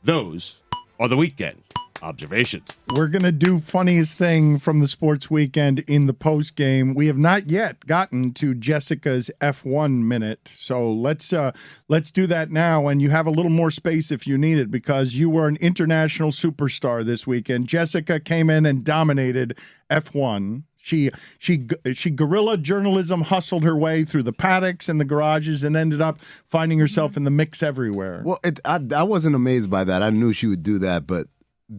those are the weekend observations. We're going to do funniest thing from the sports weekend in the post game. We have not yet gotten to Jessica's F1 minute. So let's do that now, and you have a little more space if you need it because you were an international superstar this weekend. Jessica came in and dominated F1. She guerrilla journalism hustled her way through the paddocks and the garages and ended up finding herself in the mix everywhere. Well, I wasn't amazed by that. I knew she would do that, but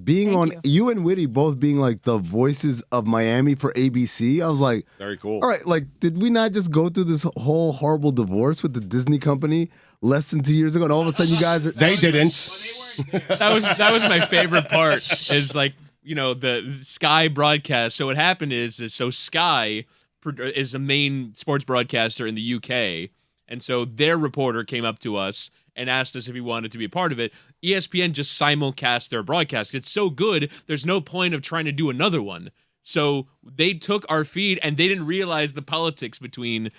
being on you and Whitty both being like the voices of Miami for ABC, I was like, very cool. All right, like, did we not just go through this whole horrible divorce with the Disney company less than 2 years ago, and all of a sudden you guys are? They didn't. That was my favorite part. Is like, you know, the Sky broadcast. So what happened is so Sky is a main sports broadcaster in the UK, and so their reporter came up to us and asked us if we wanted to be a part of it. ESPN just simulcast their broadcast. It's so good, there's no point of trying to do another one. So they took our feed, and they didn't realize the politics between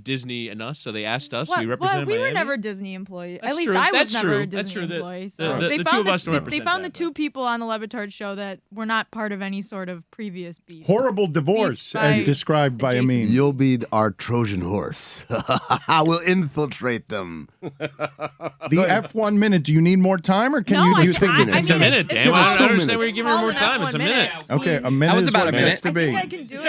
Disney and us, so they asked us. We represented we were Miami. never Disney employees. That's At least true. I was That's never true. a That's Disney true. employee. The So two of us don't they represent found the that, 2 people on the LeBatard show that were not part of any sort of previous beef. Horrible divorce, Beef by as described by adjacent. Amin. You'll be our Trojan horse. I will infiltrate them. The F1 minute. Do you need more time, or can No, you I- think I- it? I It's a mean, minute, it's damn. I called- don't understand why you're It's giving her more called an time. It's a F1 minute. Okay, a minute That was is about what a it gets minute. to be. I can do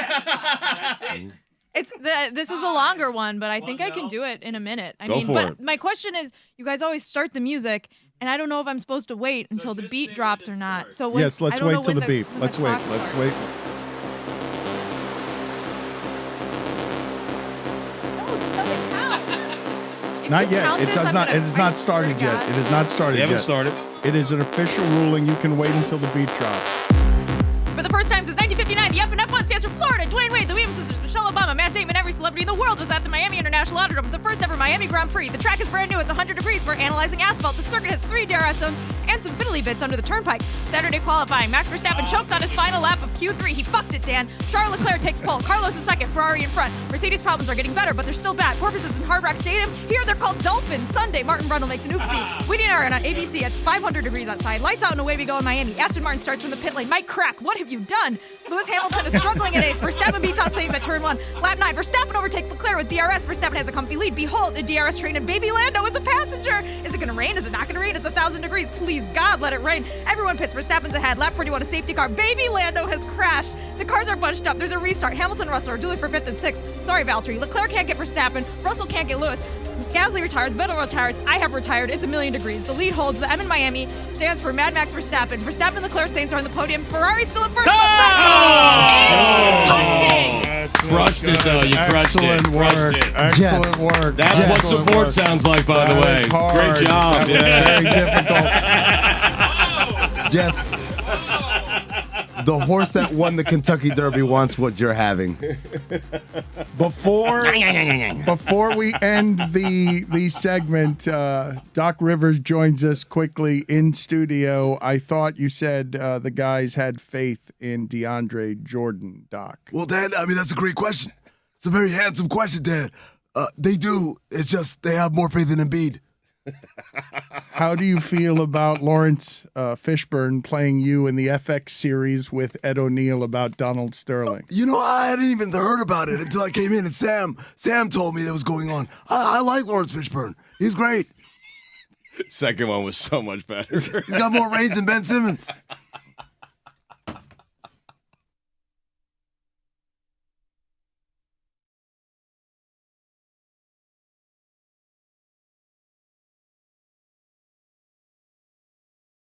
it. This is a longer one, but I think I can do it in a minute. I Go mean, for but it. my question is, you guys always start the music, and I don't know if I'm supposed to wait until the beat drops or not. So when, Yes, let's I don't know wait till when the beep. when Let's the wait. clock Let's starts. wait. No, this doesn't count. If Not you yet. count It this, does I'm not. gonna- It has I not swear started to yet. God. It has not started They haven't yet. started. It is an official ruling. You can wait until the beat drops. For the first time since 1959, the FNF1 stands for Florida. Dwayne Wade, the Williams sisters, Michelle Obama, Matt Damon, every celebrity in the world was at the Miami International Autodrome for the first ever Miami Grand Prix. The track is brand new. It's 100 degrees. We're analyzing asphalt. The circuit has 3 DRS zones and some fiddly bits under the turnpike. Saturday qualifying. Max Verstappen chokes on his final lap of Q3. He fucked it, Dan. Charles Leclerc takes pole. Carlos is second. Ferrari in front. Mercedes problems are getting better, but they're still bad. Porpoise is in Hard Rock Stadium. Here they're called Dolphins. Sunday, Martin Brundle makes an oopsie. Waiting on ABC at 500 degrees outside. Lights out and away we go in Miami. Aston Martin starts from the pit lane. Mike Crack, what have you done? Lewis Hamilton is struggling at 8th. Verstappen beats out Sainz at turn 1. Lap 9. Verstappen overtakes Leclerc with DRS. Verstappen has a comfy lead. Behold, the DRS train and baby Lando is a passenger. Is it going to rain? Is it not going to rain? It's 1,000 degrees. Please, God, let it rain. Everyone pits. Verstappen's ahead. Lap 41, a safety car. Baby Lando has crashed. The cars are bunched up. There's a restart. Hamilton and Russell are dueling for 5th and 6th. Sorry, Valtteri. Leclerc can't get Verstappen. Russell can't get Lewis. Gasly retires, Vettel retires, I have retired, it's 1,000,000 degrees. The lead holds, the M in Miami stands for Mad Max Verstappen. Verstappen and Leclerc Sainz are on the podium. Ferrari's still in first. Crushed it, though. You crushed it. Excellent work. Crushed it. Excellent work. That's what Excellent support work. sounds like, by the That way. is hard. Great job. That was Yeah. very difficult. Jess, the horse that won the Kentucky Derby wants what you're having. Before we end the segment, Doc Rivers joins us quickly in studio. I thought you said the guys had faith in DeAndre Jordan, Doc. Well, Dad, I mean, that's a great question. It's a very handsome question, Dad. They do. It's just they have more faith in Embiid. How do you feel about Lawrence Fishburne playing you in the FX series with Ed O'Neill about Donald Sterling? You know, I hadn't even heard about it until I came in, and Sam told me that was going on. I like Lawrence Fishburne. He's great. Second one was so much better. He's got more range than Ben Simmons.